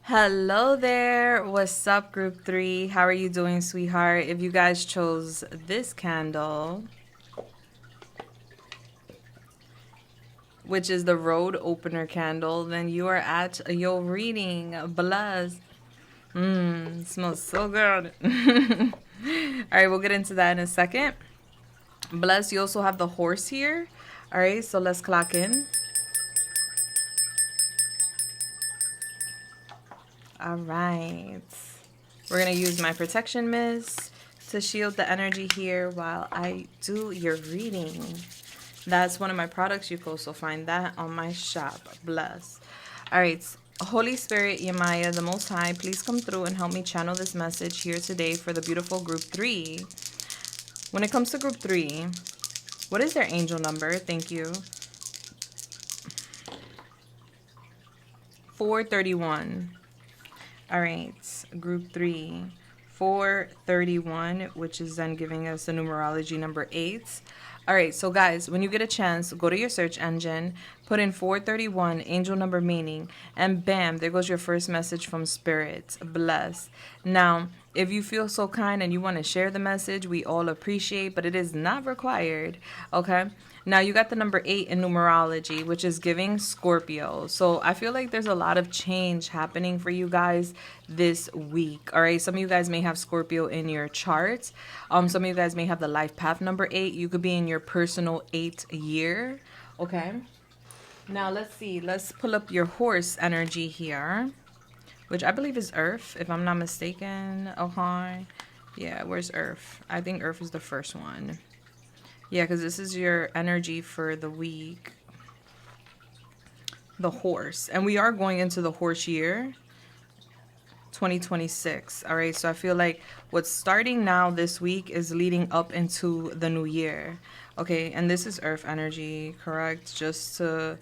Hello there. What's up, group 3? How are you doing, sweetheart? If you guys chose this candle, which is the road opener candle, then you are at your reading. Bless. Smells so good. All right, we'll get into that in a second. Bless. You also have the horse here. All right, so let's clock in. All right. We're going to use my protection mist to shield the energy here while I do your reading. That's one of my products. You can also find that on my shop. Bless. All right. Holy Spirit, Yamaya, the Most High, please come through and help me channel this message here today for the beautiful group 3. When it comes to group 3, what is their angel number? Thank you. 431. All right. Group 3. 431, which is then giving us the numerology number 8. All right, so guys, when you get a chance, go to your search engine, put in 431, angel number meaning, and bam, there goes your first message from Spirit. Bless. Now, if you feel so kind and you want to share the message, we all appreciate, but it is not required, okay? Now, you got the number 8 in numerology, which is giving Scorpio. So I feel like there's a lot of change happening for you guys this week, all right? Some of you guys may have Scorpio in your charts. Some of you guys may have the life path number 8. You could be in your personal 8th year, okay? Now, let's see. Let's pull up your horse energy here, which I believe is Earth, if I'm not mistaken. Okay. Yeah, where's Earth? I think Earth is the first one. Yeah, because this is your energy for the week. The horse. And we are going into the horse year, 2026. All right, so I feel like what's starting now this week is leading up into the new year. Okay, and this is Earth energy, correct? Just to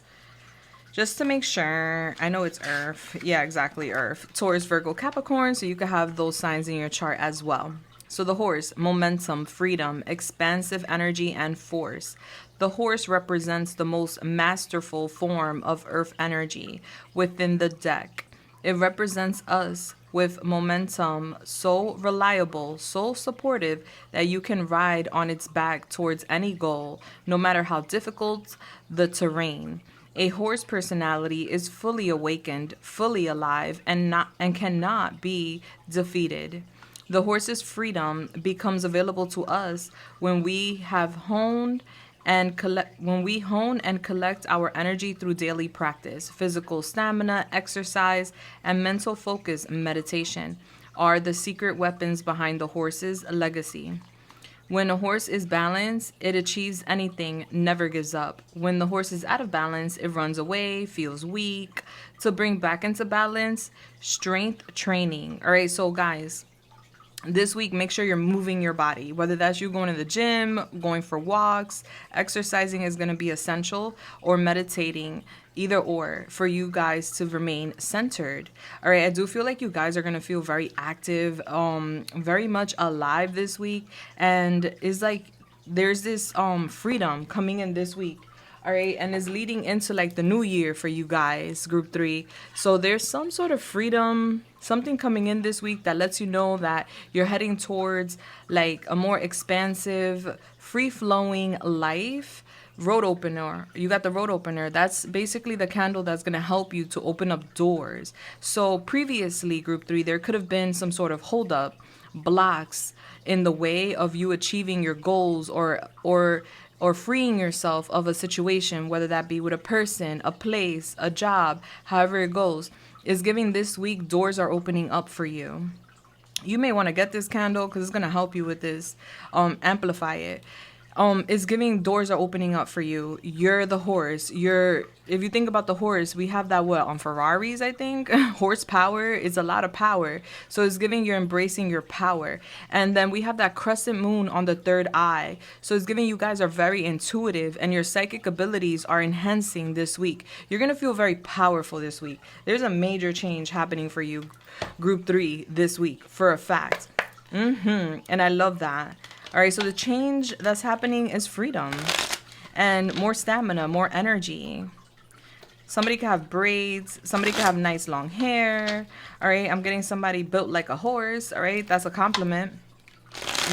make sure. I know it's Earth. Yeah, exactly, Earth. Taurus, Virgo, Capricorn, so you could have those signs in your chart as well. So the horse, momentum, freedom, expansive energy, and force. The horse represents the most masterful form of earth energy within the deck. It represents us with momentum so reliable, so supportive that you can ride on its back towards any goal, no matter how difficult the terrain. A horse personality is fully awakened, fully alive, and cannot be defeated. The horse's freedom becomes available to us when we have honed and collect our energy through daily practice. Physical stamina, exercise, and mental focus and meditation are the secret weapons behind the horse's legacy. When a horse is balanced, it achieves anything, never gives up. When the horse is out of balance, it runs away, feels weak. To bring back into balance, strength training. All right, so guys, this week, make sure you're moving your body, whether that's you going to the gym, going for walks, exercising is going to be essential, or meditating, either or, for you guys to remain centered. All right, I do feel like you guys are going to feel very active, very much alive this week, and it's like there's this freedom coming in this week. All right, and is leading into like the new year for you guys, group 3. So there's some sort of freedom, something coming in this week that lets you know that you're heading towards like a more expansive, free-flowing life. Road opener. You got the road opener. That's basically the candle that's going to help you to open up doors. So previously, group 3, there could have been some sort of holdup, blocks in the way of you achieving your goals or freeing yourself of a situation, whether that be with a person, a place, a job, however it goes, is giving this week doors are opening up for you. You may want to get this candle because it's going to help you with this, amplify it. It's giving doors are opening up for you. You're the horse. If you think about the horse, we have that on Ferraris, I think. Horsepower is a lot of power. So it's giving you're embracing your power. And then we have that crescent moon on the third eye. So it's giving you guys are very intuitive and your psychic abilities are enhancing this week. You're going to feel very powerful this week. There's a major change happening for you, group 3, this week, for a fact. And I love that. All right, so the change that's happening is freedom and more stamina, more energy. Somebody could have braids. Somebody could have nice long hair. All right, I'm getting somebody built like a horse. All right, that's a compliment.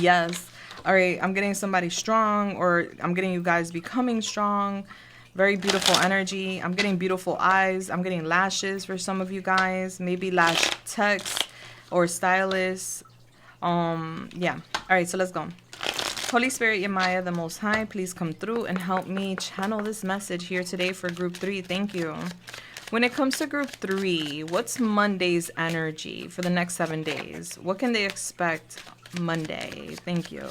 Yes. All right, I'm getting somebody strong, or I'm getting you guys becoming strong. Very beautiful energy. I'm getting beautiful eyes. I'm getting lashes for some of you guys. Maybe lash techs or stylists. Yeah. All right, so let's go. Holy Spirit, Yamaya, the Most High, please come through and help me channel this message here today for group 3. Thank you. When it comes to group 3, what's Monday's energy for the next 7 days? What can they expect Monday? Thank you.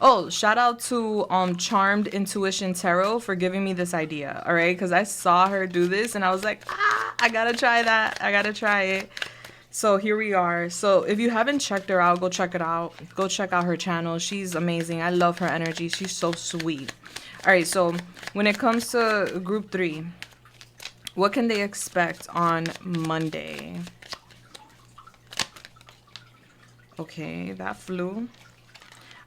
Oh, shout out to Charmed Intuition Tarot for giving me this idea, all right? Because I saw her do this and I was like, I gotta try that. I gotta try it. So here we are. So if you haven't checked her out, go check it out. Go check out her channel. She's amazing. I love her energy. She's so sweet. All right, so when it comes to group 3, what can they expect on Monday? Okay, that flew.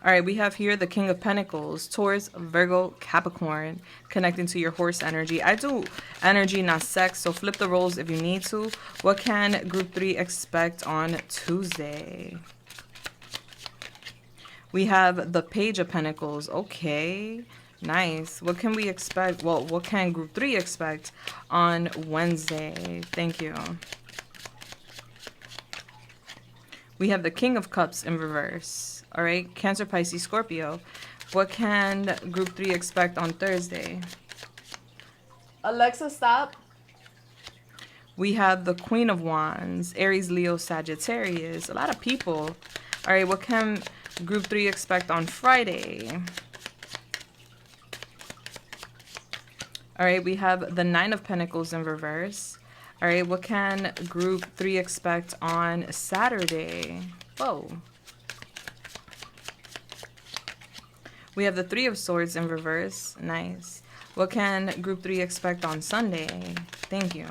All right, we have here the King of Pentacles, Taurus, Virgo, Capricorn, connecting to your horse energy. I do energy, not sex, so flip the roles if you need to. What can group 3 expect on Tuesday? We have the Page of Pentacles. Okay, nice. What can we expect? Well, what can group 3 expect on Wednesday? Thank you. We have the King of Cups in reverse. All right, Cancer, Pisces, Scorpio. What can group 3 expect on Thursday? Alexa, stop. We have the Queen of Wands, Aries, Leo, Sagittarius. A lot of people. All right, what can group 3 expect on Friday? All right, we have the Nine of Pentacles in reverse. All right, what can group 3 expect on Saturday? Whoa. We have the Three of Swords in reverse. Nice. What can group 3 expect on Sunday? Thank you.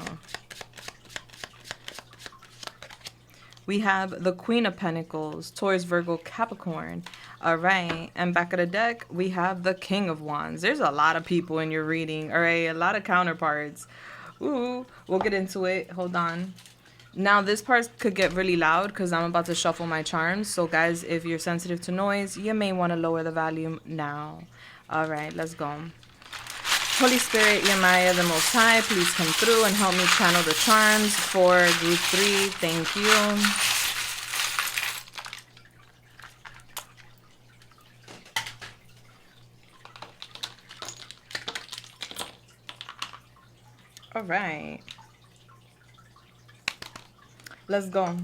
We have the Queen of Pentacles, Taurus, Virgo, Capricorn. All right. And back of the deck, we have the King of Wands. There's a lot of people in your reading. All right. A lot of counterparts. Ooh, we'll get into it. Hold on. Now, this part could get really loud because I'm about to shuffle my charms. So, guys, if you're sensitive to noise, you may want to lower the volume now. All right, let's go. Holy Spirit, Yamaya, the Most High, please come through and help me channel the charms for group 3. Thank you. All right. Let's go.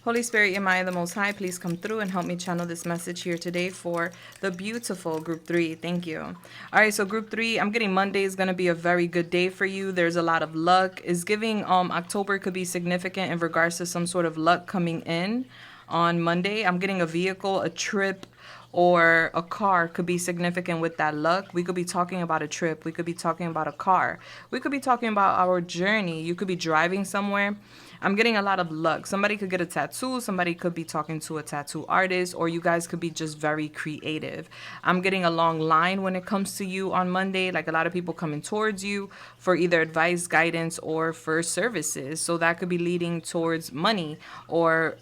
Holy Spirit, Yamaya, the Most High, please come through and help me channel this message here today for the beautiful group 3. Thank you. All right, so group 3, I'm getting Monday is going to be a very good day for you. There's a lot of luck. It's giving October could be significant in regards to some sort of luck coming in on Monday. I'm getting a vehicle, a trip, or a car could be significant with that luck. We could be talking about a trip. We could be talking about a car. We could be talking about our journey. You could be driving somewhere. I'm getting a lot of luck. Somebody could get a tattoo. Somebody could be talking to a tattoo artist, or you guys could be just very creative. I'm getting a long line when it comes to you on Monday, like a lot of people coming towards you for either advice, guidance, or for services. So that could be leading towards money, or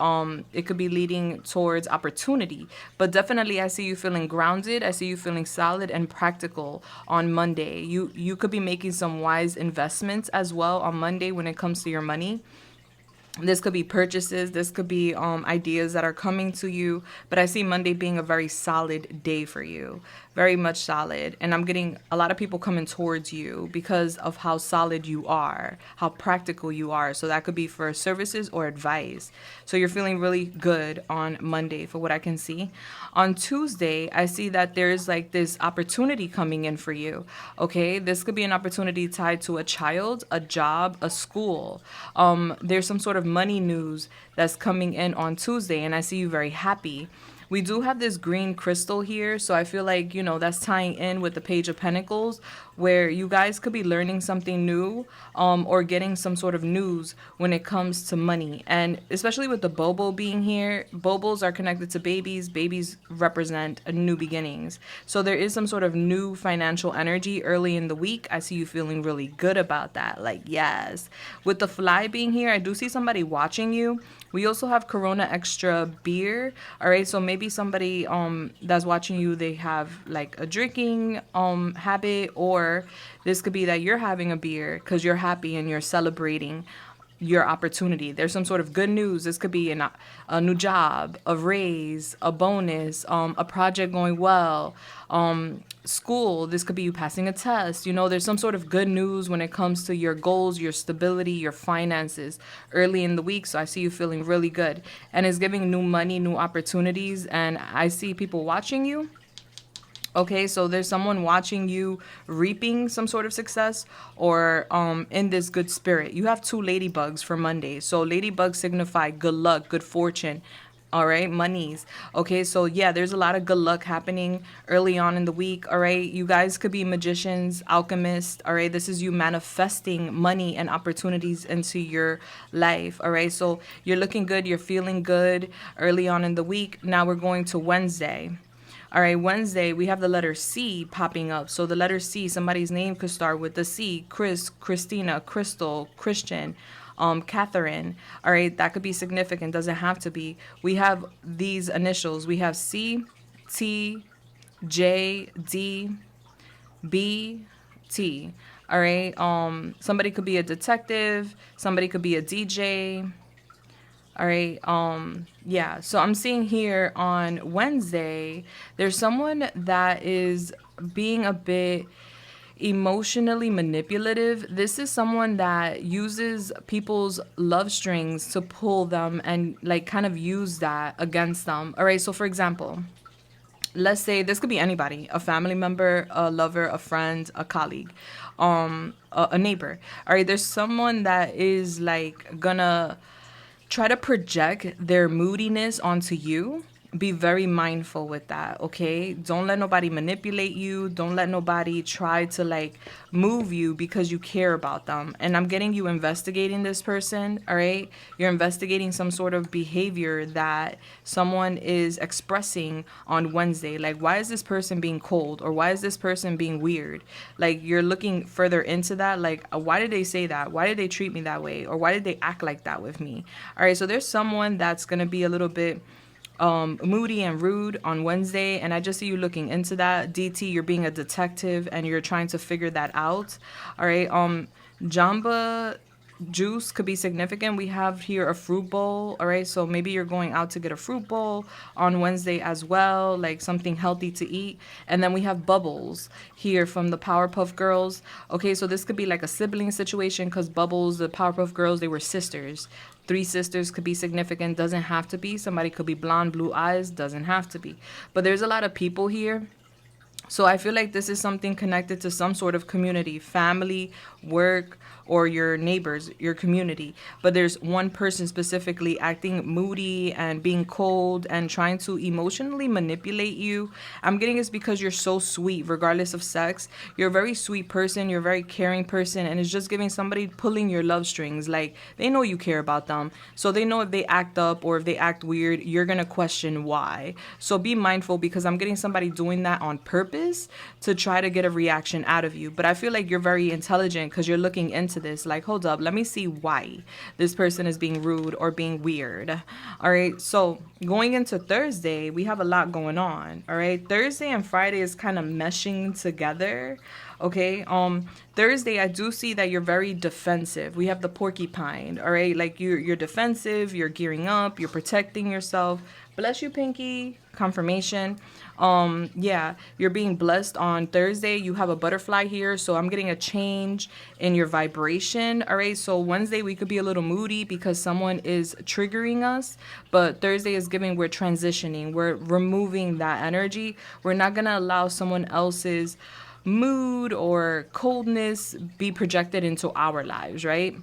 it could be leading towards opportunity. But definitely I see you feeling grounded. I see you feeling solid and practical on Monday. You could be making some wise investments as well on Monday when it comes to your money. This could be purchases. This could be ideas that are coming to you. But I see Monday being a very solid day for you. Very much solid. And I'm getting a lot of people coming towards you because of how solid you are, how practical you are. So that could be for services or advice. So you're feeling really good on Monday for what I can see. On Tuesday, I see that there's like this opportunity coming in for you. Okay, this could be an opportunity tied to a child, a job, a school. There's some sort of money news that's coming in on Tuesday, and I see you very happy. We do have this green crystal here, so I feel like, you know, that's tying in with the Page of Pentacles, where you guys could be learning something new or getting some sort of news when it comes to money. And especially with the Bobo being here, Bobos are connected to babies. Babies represent new beginnings. So there is some sort of new financial energy early in the week. I see you feeling really good about that. Like, yes. With the fly being here, I do see somebody watching you. We also have Corona Extra beer. All right, so maybe somebody that's watching you, they have like a drinking habit, or this could be that you're having a beer because you're happy and you're celebrating your opportunity. There's some sort of good news. This could be a new job, a raise, a bonus, a project going well, school. This could be you passing a test. You know, there's some sort of good news when it comes to your goals, your stability, your finances early in the week. So I see you feeling really good, and it's giving new money, new opportunities. And I see people watching you. Okay, so there's someone watching you reaping some sort of success or in this good spirit. You have 2 ladybugs for Monday. So ladybugs signify good luck, good fortune. All right, monies. Okay, so yeah, there's a lot of good luck happening early on in the week. All right, you guys could be magicians, alchemists. All right, this is you manifesting money and opportunities into your life. All right, so you're looking good, you're feeling good early on in the week. Now we're going to Wednesday. All right, Wednesday, we have the letter C popping up. So the letter C, somebody's name could start with the C. Chris, Christina, Crystal, Christian, Catherine. All right, that could be significant. Doesn't have to be. We have these initials. We have C, T, J, D, B, T. All right, somebody could be a detective. Somebody could be a DJ. All right. Yeah. So I'm seeing here on Wednesday, there's someone that is being a bit emotionally manipulative. This is someone that uses people's love strings to pull them and like kind of use that against them. All right. So for example, let's say this could be anybody, a family member, a lover, a friend, a colleague, a neighbor. All right. There's someone that is like gonna try to project their moodiness onto you. be very mindful with that, okay? Don't let nobody manipulate you. Don't let nobody try to like move you because you care about them. And I'm getting you investigating this person, all right? You're investigating some sort of behavior that someone is expressing on Wednesday. Like, why is this person being cold, or why is this person being weird? Like, you're looking further into that. Like, why did they say that? Why did they treat me that way? Or why did they act like that with me? All right, so there's someone that's going to be a little bit moody and rude on Wednesday, and I just see you looking into that. DT, you're being a detective and you're trying to figure that out. All right. Jamba juice could be significant. We have here a fruit bowl. All right, so maybe you're going out to get a fruit bowl on Wednesday as well, like something healthy to eat. And then we have bubbles here from the Powerpuff Girls. Okay, so this could be like a sibling situation, because Bubbles, the Powerpuff Girls, they were sisters. Three sisters could be significant. Doesn't have to be. Somebody could be blonde, blue eyes. Doesn't have to be. But there's a lot of people here. So I feel like this is something connected to some sort of community, family, work, or your neighbors, your community. But there's one person specifically acting moody and being cold and trying to emotionally manipulate you. I'm getting it's because you're so sweet, regardless of sex. You're a very sweet person. You're a very caring person. And it's just giving somebody pulling your love strings. Like, they know you care about them. So they know if they act up or if they act weird, you're going to question why. So be mindful, because I'm getting somebody doing that on purpose to try to get a reaction out of you. But I feel like you're very intelligent, because you're looking into this. Like, hold up, let me see why this person is being rude or being weird. All right, so going into Thursday, we have a lot going on. All right, Thursday and Friday is kind of meshing together. Okay, Thursday, I do see that you're very defensive. We have the porcupine. All right, like you're defensive, you're gearing up, you're protecting yourself. Bless you, Pinky. Confirmation. Yeah, you're being blessed on Thursday. You have a butterfly here, so I'm getting a change in your vibration. All right, so Wednesday we could be a little moody because someone is triggering us, but Thursday is giving we're transitioning. We're removing that energy. We're not gonna allow someone else's mood or coldness be projected into our lives, right?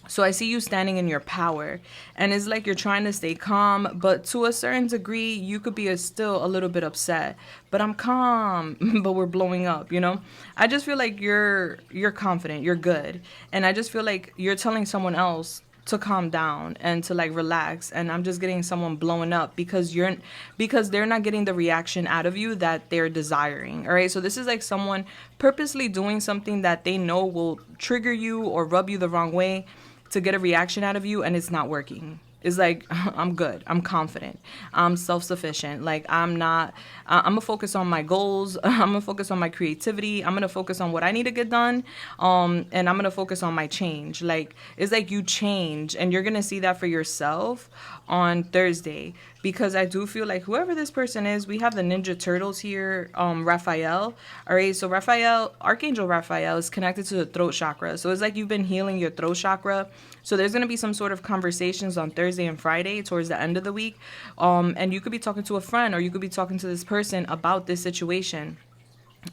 So I see you standing in your power, and it's like you're trying to stay calm, but to a certain degree, you could be still a little bit upset. But I'm calm, but we're blowing up, you know? I just feel like you're confident, you're good. And I just feel like you're telling someone else to calm down and to like relax, and I'm just getting someone blowing up because they're not getting the reaction out of you that they're desiring. All right, so this is like someone purposely doing something that they know will trigger you or rub you the wrong way to get a reaction out of you, and it's not working. It's like, I'm good, I'm confident, I'm self-sufficient. Like, I'm gonna focus on my goals, I'm gonna focus on my creativity, I'm gonna focus on what I need to get done, and I'm gonna focus on my change. Like, it's like you change, and you're gonna see that for yourself on Thursday, because I do feel like whoever this person is, we have the Ninja Turtles here, Raphael. All right, so Raphael, Archangel Raphael, is connected to the throat chakra. So it's like you've been healing your throat chakra. So there's going to be some sort of conversations on Thursday and Friday towards the end of the week. And you could be talking to a friend, or you could be talking to this person about this situation.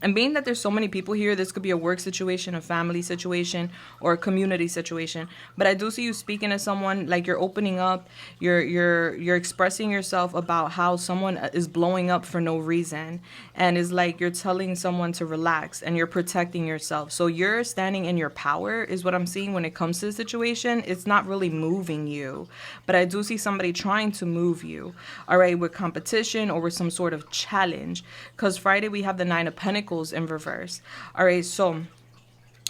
And being that there's so many people here, this could be a work situation, a family situation, or a community situation. But I do see you speaking to someone, like you're opening up, you're expressing yourself about how someone is blowing up for no reason. And it's like you're telling someone to relax, and you're protecting yourself. So you're standing in your power is what I'm seeing when it comes to the situation. It's not really moving you. But I do see somebody trying to move you, all right, with competition or with some sort of challenge. Because Friday we have the Nine of Pentacles in reverse. All right, so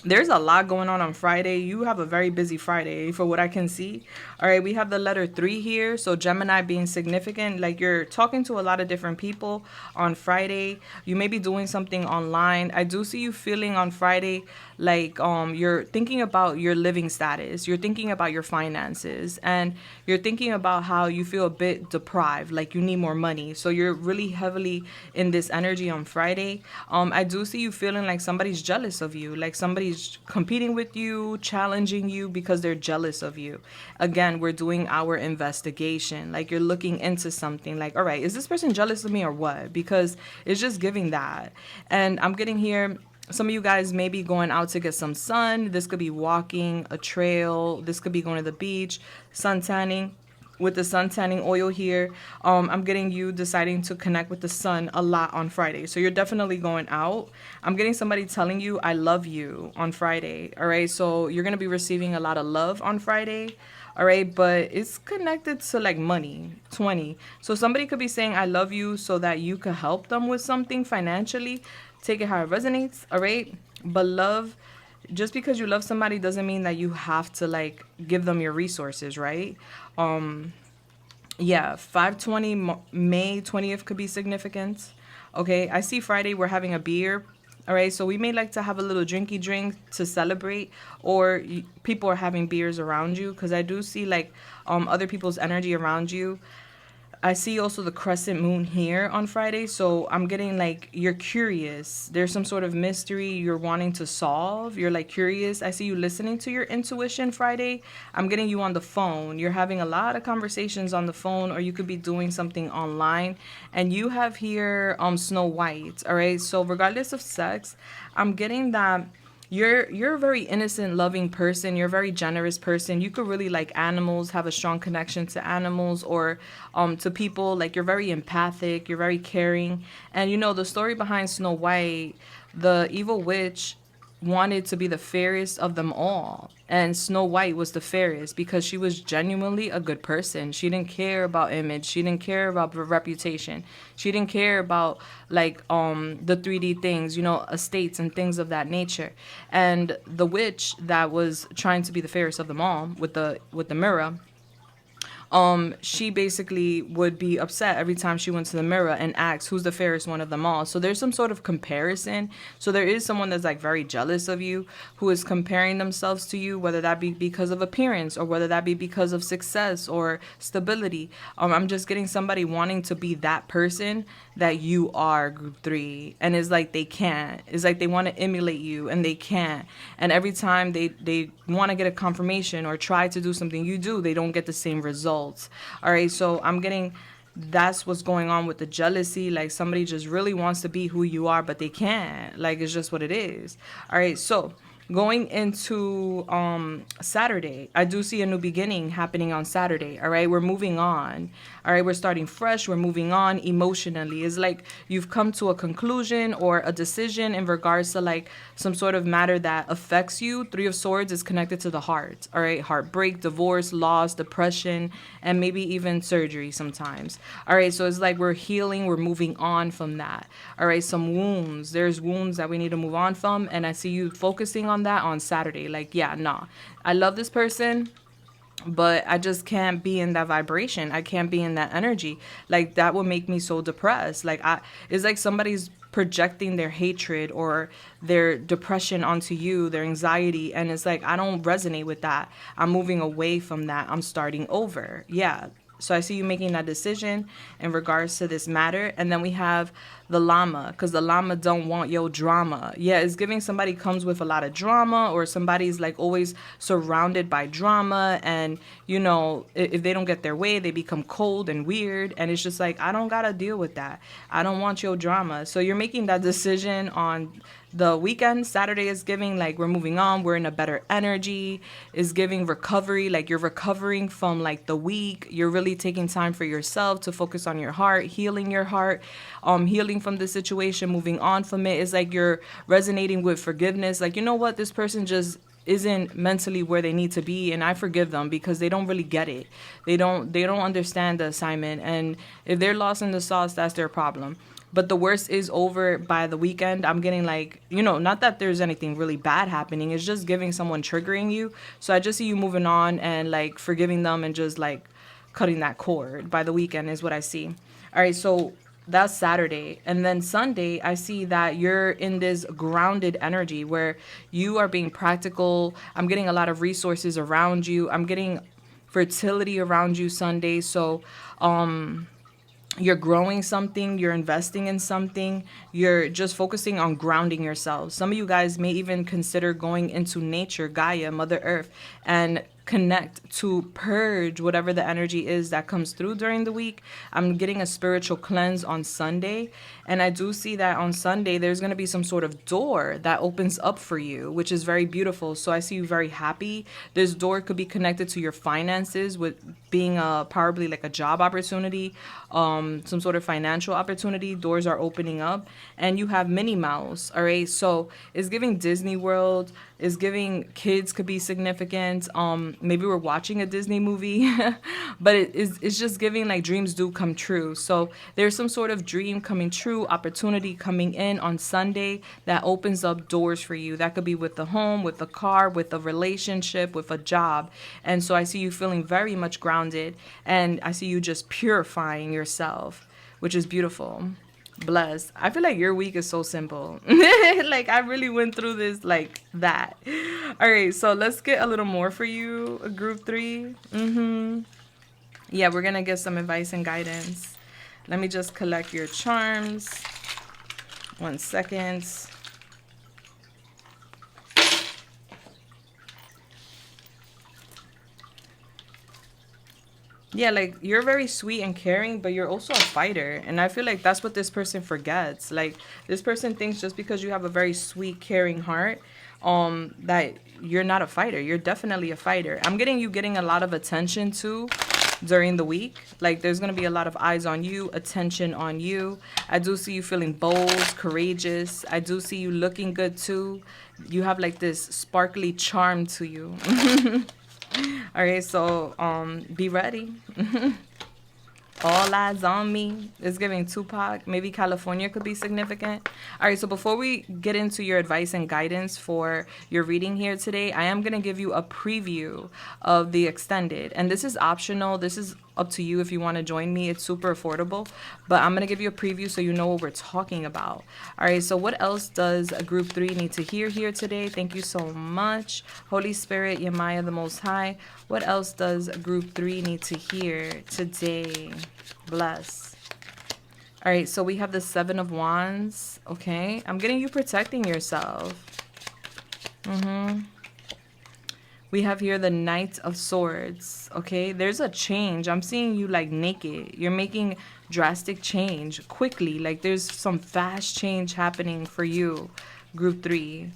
there's a lot going on Friday. You have a very busy Friday for what I can see. All right, we have the letter 3 here. So Gemini being significant, like you're talking to a lot of different people on Friday. You may be doing something online. I do see you feeling on Friday like you're thinking about your living status. You're thinking about your finances, and you're thinking about how you feel a bit deprived, like you need more money. So you're really heavily in this energy on Friday. I do see you feeling like somebody's jealous of you, like somebody's competing with you, challenging you because they're jealous of you. Again, we're doing our investigation. Like you're looking into something like, all right, is this person jealous of me or what? Because it's just giving that. And I'm getting here, some of you guys may be going out to get some sun. This could be walking a trail. This could be going to the beach, sun tanning. with the sun tanning oil here, I'm getting you deciding to connect with the sun a lot on Friday. So you're definitely going out. I'm getting somebody telling you I love you on Friday. All right. So you're going to be receiving a lot of love on Friday. All right. But it's connected to like money, 20. So somebody could be saying I love you so that you could help them with something financially. Take it how it resonates. All right. But love, just because you love somebody doesn't mean that you have to like give them your resources, right? Yeah, 520 May 20th could be significant. Okay, I see Friday we're having a beer. All right, so we may like to have a little drinky drink to celebrate, or people are having beers around you, because I do see like other people's energy around you. I see also the crescent moon here on Friday, so I'm getting like you're curious. There's some sort of mystery you're wanting to solve. You're like curious. I see you listening to your intuition Friday. I'm getting you on the phone. You're having a lot of conversations on the phone, or you could be doing something online. And you have here Snow White, all right? So regardless of sex, I'm getting that you're a very innocent, loving person. You're a very generous person. You could really like animals, have a strong connection to animals or to people. Like you're very empathic. You're very caring. And you know the story behind Snow White, the evil witch wanted to be the fairest of them all. And Snow White was the fairest because she was genuinely a good person. She didn't care about image. She didn't care about reputation. She didn't care about like the 3D things, you know, estates and things of that nature. And the witch that was trying to be the fairest of them all with the mirror, she basically would be upset every time she went to the mirror and asked who's the fairest one of them all. So there's some sort of comparison. So there is someone that's like very jealous of you, who is comparing themselves to you, whether that be because of appearance or whether that be because of success or stability. I'm just getting somebody wanting to be that person that you are, group 3, and it's like they can't. It's like they want to emulate you and they can't. And every time they want to get a confirmation or try to do something you do, they don't get the same results. All right, so I'm getting that's what's going on with the jealousy. Like somebody just really wants to be who you are, but they can't. Like it's just what it is. All right, so going into Saturday, I do see a new beginning happening on Saturday. All right, we're moving on. All right, we're starting fresh. We're moving on emotionally. It's like you've come to a conclusion or a decision in regards to like some sort of matter that affects you. 3 of Swords is connected to the heart. All right, heartbreak, divorce, loss, depression, and maybe even surgery sometimes. All right, so it's like we're healing. We're moving on from that. All right, some wounds. There's wounds that we need to move on from, and I see you focusing on that on Saturday. Like, yeah, nah, I love this person, but I just can't be in that vibration. I can't be in that energy. Like that would make me so depressed. Like it's like somebody's projecting their hatred or their depression onto you, their anxiety, and it's like I don't resonate with that. I'm moving away from that. I'm starting over. Yeah. So I see you making that decision in regards to this matter. And then we have the llama, because the llama don't want your drama. Yeah, it's giving somebody comes with a lot of drama, or somebody's like always surrounded by drama. And, you know, if they don't get their way, they become cold and weird. And it's just like, I don't got to deal with that. I don't want your drama. So you're making that decision on the weekend. Saturday is giving like we're moving on, we're in a better energy, is giving recovery, like you're recovering from like the week. You're really taking time for yourself to focus on your heart, healing your heart, healing from the situation, moving on from it. It's like you're resonating with forgiveness, like, you know what, this person just isn't mentally where they need to be, and I forgive them because they don't really get it. They don't understand the assignment, and if they're lost in the sauce, that's their problem. But the worst is over by the weekend. I'm getting like, you know, not that there's anything really bad happening. It's just giving someone triggering you. So I just see you moving on and like forgiving them and just like cutting that cord by the weekend is what I see. All right, so that's Saturday. And then Sunday, I see that you're in this grounded energy where you are being practical. I'm getting a lot of resources around you. I'm getting fertility around you Sunday. So, you're growing something, you're investing in something, you're just focusing on grounding yourself. Some of you guys may even consider going into nature, Gaia, Mother Earth, and connect to purge whatever the energy is that comes through during the week. I'm getting a spiritual cleanse on Sunday. And I do see that on Sunday, there's going to be some sort of door that opens up for you, which is very beautiful. So I see you very happy. This door could be connected to your finances, with being probably like a job opportunity, some sort of financial opportunity. Doors are opening up, and you have Minnie Mouse. All right. So it's giving Disney World, is giving kids could be significant. Maybe we're watching a Disney movie, but it's just giving like dreams do come true. So there's some sort of dream coming true, opportunity coming in on Sunday that opens up doors for you. That could be with the home, with the car, with a relationship, with a job. And so I see you feeling very much grounded, and I see you just purifying yourself, which is beautiful. Blessed. I feel like your week is so simple. Like I really went through this like that. All right, so let's get a little more for you, group 3. Yeah, we're gonna get some advice and guidance. Let me just collect your charms. 1 second. Yeah, like you're very sweet and caring, but you're also a fighter. And I feel like that's what this person forgets. Like this person thinks just because you have a very sweet, caring heart, that you're not a fighter. You're definitely a fighter. I'm getting you getting a lot of attention too during the week. Like there's going to be a lot of eyes on you, attention on you. I do see you feeling bold, courageous. I do see you looking good too. You have like this sparkly charm to you. All right, so be ready. All eyes on me. It's giving Tupac. Maybe California could be significant. All right, so before we get into your advice and guidance for your reading here today, I am going to give you a preview of the extended. And this is optional. This is up to you if you want to join me. It's super affordable. But I'm going to give you a preview so you know what we're talking about. All right, so what else does group 3 need to hear here today? Thank you so much. Holy Spirit, Yemaya the Most High. What else does group 3 need to hear today? Bless. All right, so we have the 7 of Wands. Okay, I'm getting you protecting yourself. We have here the Knight of Swords. Okay, there's a change. I'm seeing you like naked. You're making drastic change quickly. Like there's some fast change happening for you, group 3.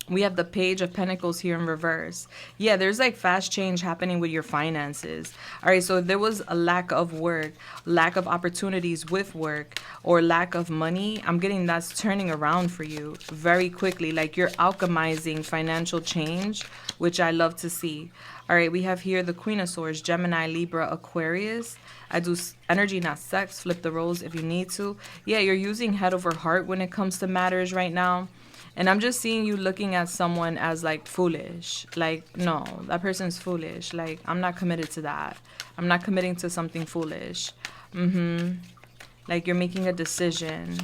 We have the Page of Pentacles here in reverse. Yeah, there's like fast change happening with your finances. All right, so if there was a lack of work, lack of opportunities with work, or lack of money, I'm getting that's turning around for you very quickly. Like you're alchemizing financial change, which I love to see. All right, we have here the Queen of Swords, Gemini, Libra, Aquarius. I do energy, not sex. Flip the roles if you need to. Yeah, you're using head over heart when it comes to matters right now. And I'm just seeing you looking at someone as like foolish. Like, no, that person's foolish. Like, I'm not committed to that. I'm not committing to something foolish. Like you're making a decision.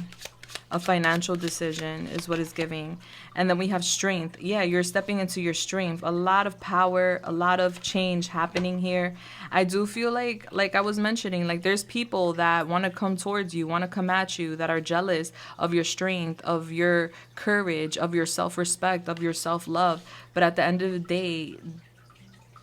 A financial decision is what it's giving. And then we have strength. Yeah, you're stepping into your strength. A lot of power, a lot of change happening here. I do feel like I was mentioning, like there's people that want to come towards you, want to come at you, that are jealous of your strength, of your courage, of your self-respect, of your self-love. But at the end of the day,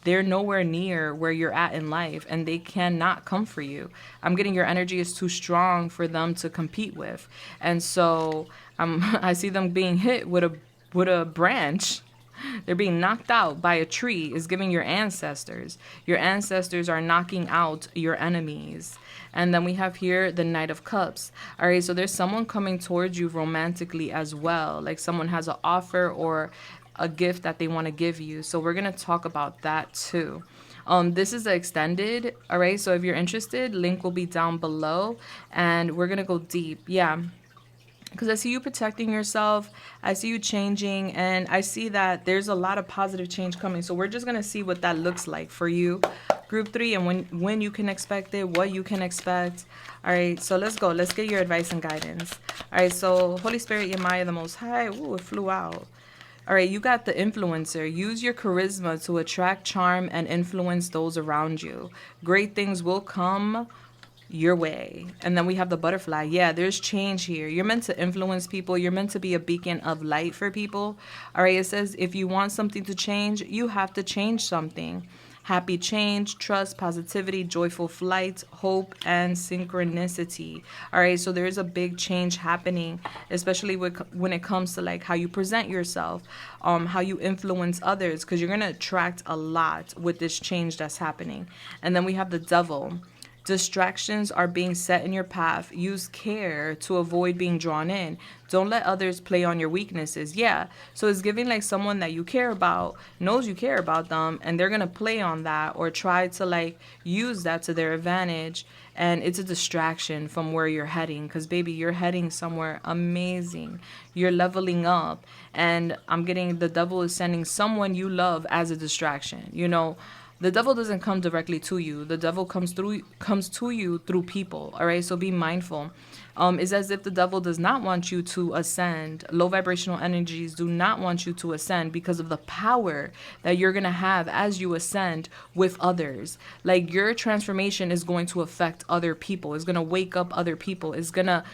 they're nowhere near where you're at in life, and they cannot come for you. I'm getting your energy is too strong for them to compete with. And so I see them being hit with a branch. They're being knocked out by a tree. Is giving your ancestors. Your ancestors are knocking out your enemies. And then we have here the Knight of Cups. All right, so there's someone coming towards you romantically as well. Like someone has an offer or a gift that they want to give you. So we're going to talk about that too. This is the extended. All right, so if you're interested, link will be down below, and we're going to go deep. Yeah, because I see you protecting yourself. I see you changing, and I see that there's a lot of positive change coming. So we're just going to see what that looks like for you, group 3, and when you can expect it, what you can expect. All right, so let's go. Let's get your advice and guidance. All right, so Holy Spirit, Yemaya the Most High. Ooh, it flew out. All right, you got the influencer. Use your charisma to attract, charm, and influence those around you. Great things will come your way. And then we have the butterfly. Yeah, there's change here. You're meant to influence people. You're meant to be a beacon of light for people. All right, it says if you want something to change, you have to change something. Happy change, trust, positivity, joyful flight, hope, and synchronicity. All right, so there is a big change happening, especially when it comes to like how you present yourself, how you influence others, because you're gonna attract a lot with this change that's happening. And then we have the devil. Distractions are being set in your path. Use care to avoid being drawn in. Don't let others play on your weaknesses. Yeah. So it's giving like someone that you care about knows you care about them, and they're going to play on that or try to like use that to their advantage. And it's a distraction from where you're heading, because baby, you're heading somewhere amazing. You're leveling up. And I'm getting the devil is sending someone you love as a distraction. You know, the devil doesn't come directly to you. The devil comes to you through people. All right, so be mindful. It's as if the devil does not want you to ascend. Low vibrational energies do not want you to ascend because of the power that you're gonna have as you ascend with others. Like your transformation is going to affect other people. It's gonna wake up other people. It's gonna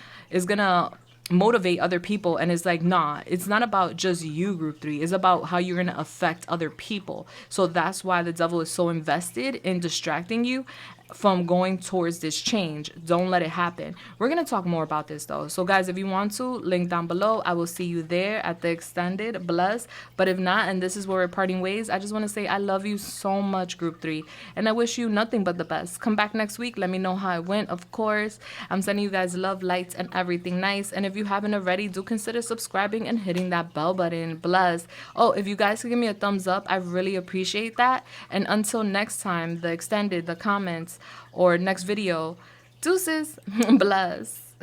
motivate other people. And it's like, nah, it's not about just you, group 3. It's about how you're gonna affect other people. So that's why the devil is so invested in distracting you from going towards this change. Don't let it happen. We're going to talk more about this though. So guys, if you want to, link down below. I will see you there at the extended. Bless. But if not, and this is where we're parting ways, I just want to say I love you so much, group 3. And I wish you nothing but the best. Come back next week. Let me know how it went. Of course, I'm sending you guys love, lights, and everything nice. And if you haven't already, do consider subscribing and hitting that bell button. Bless. Oh, if you guys could give me a thumbs up, I really appreciate that. And until next time, the extended, the comments, or next video, deuces. Bless.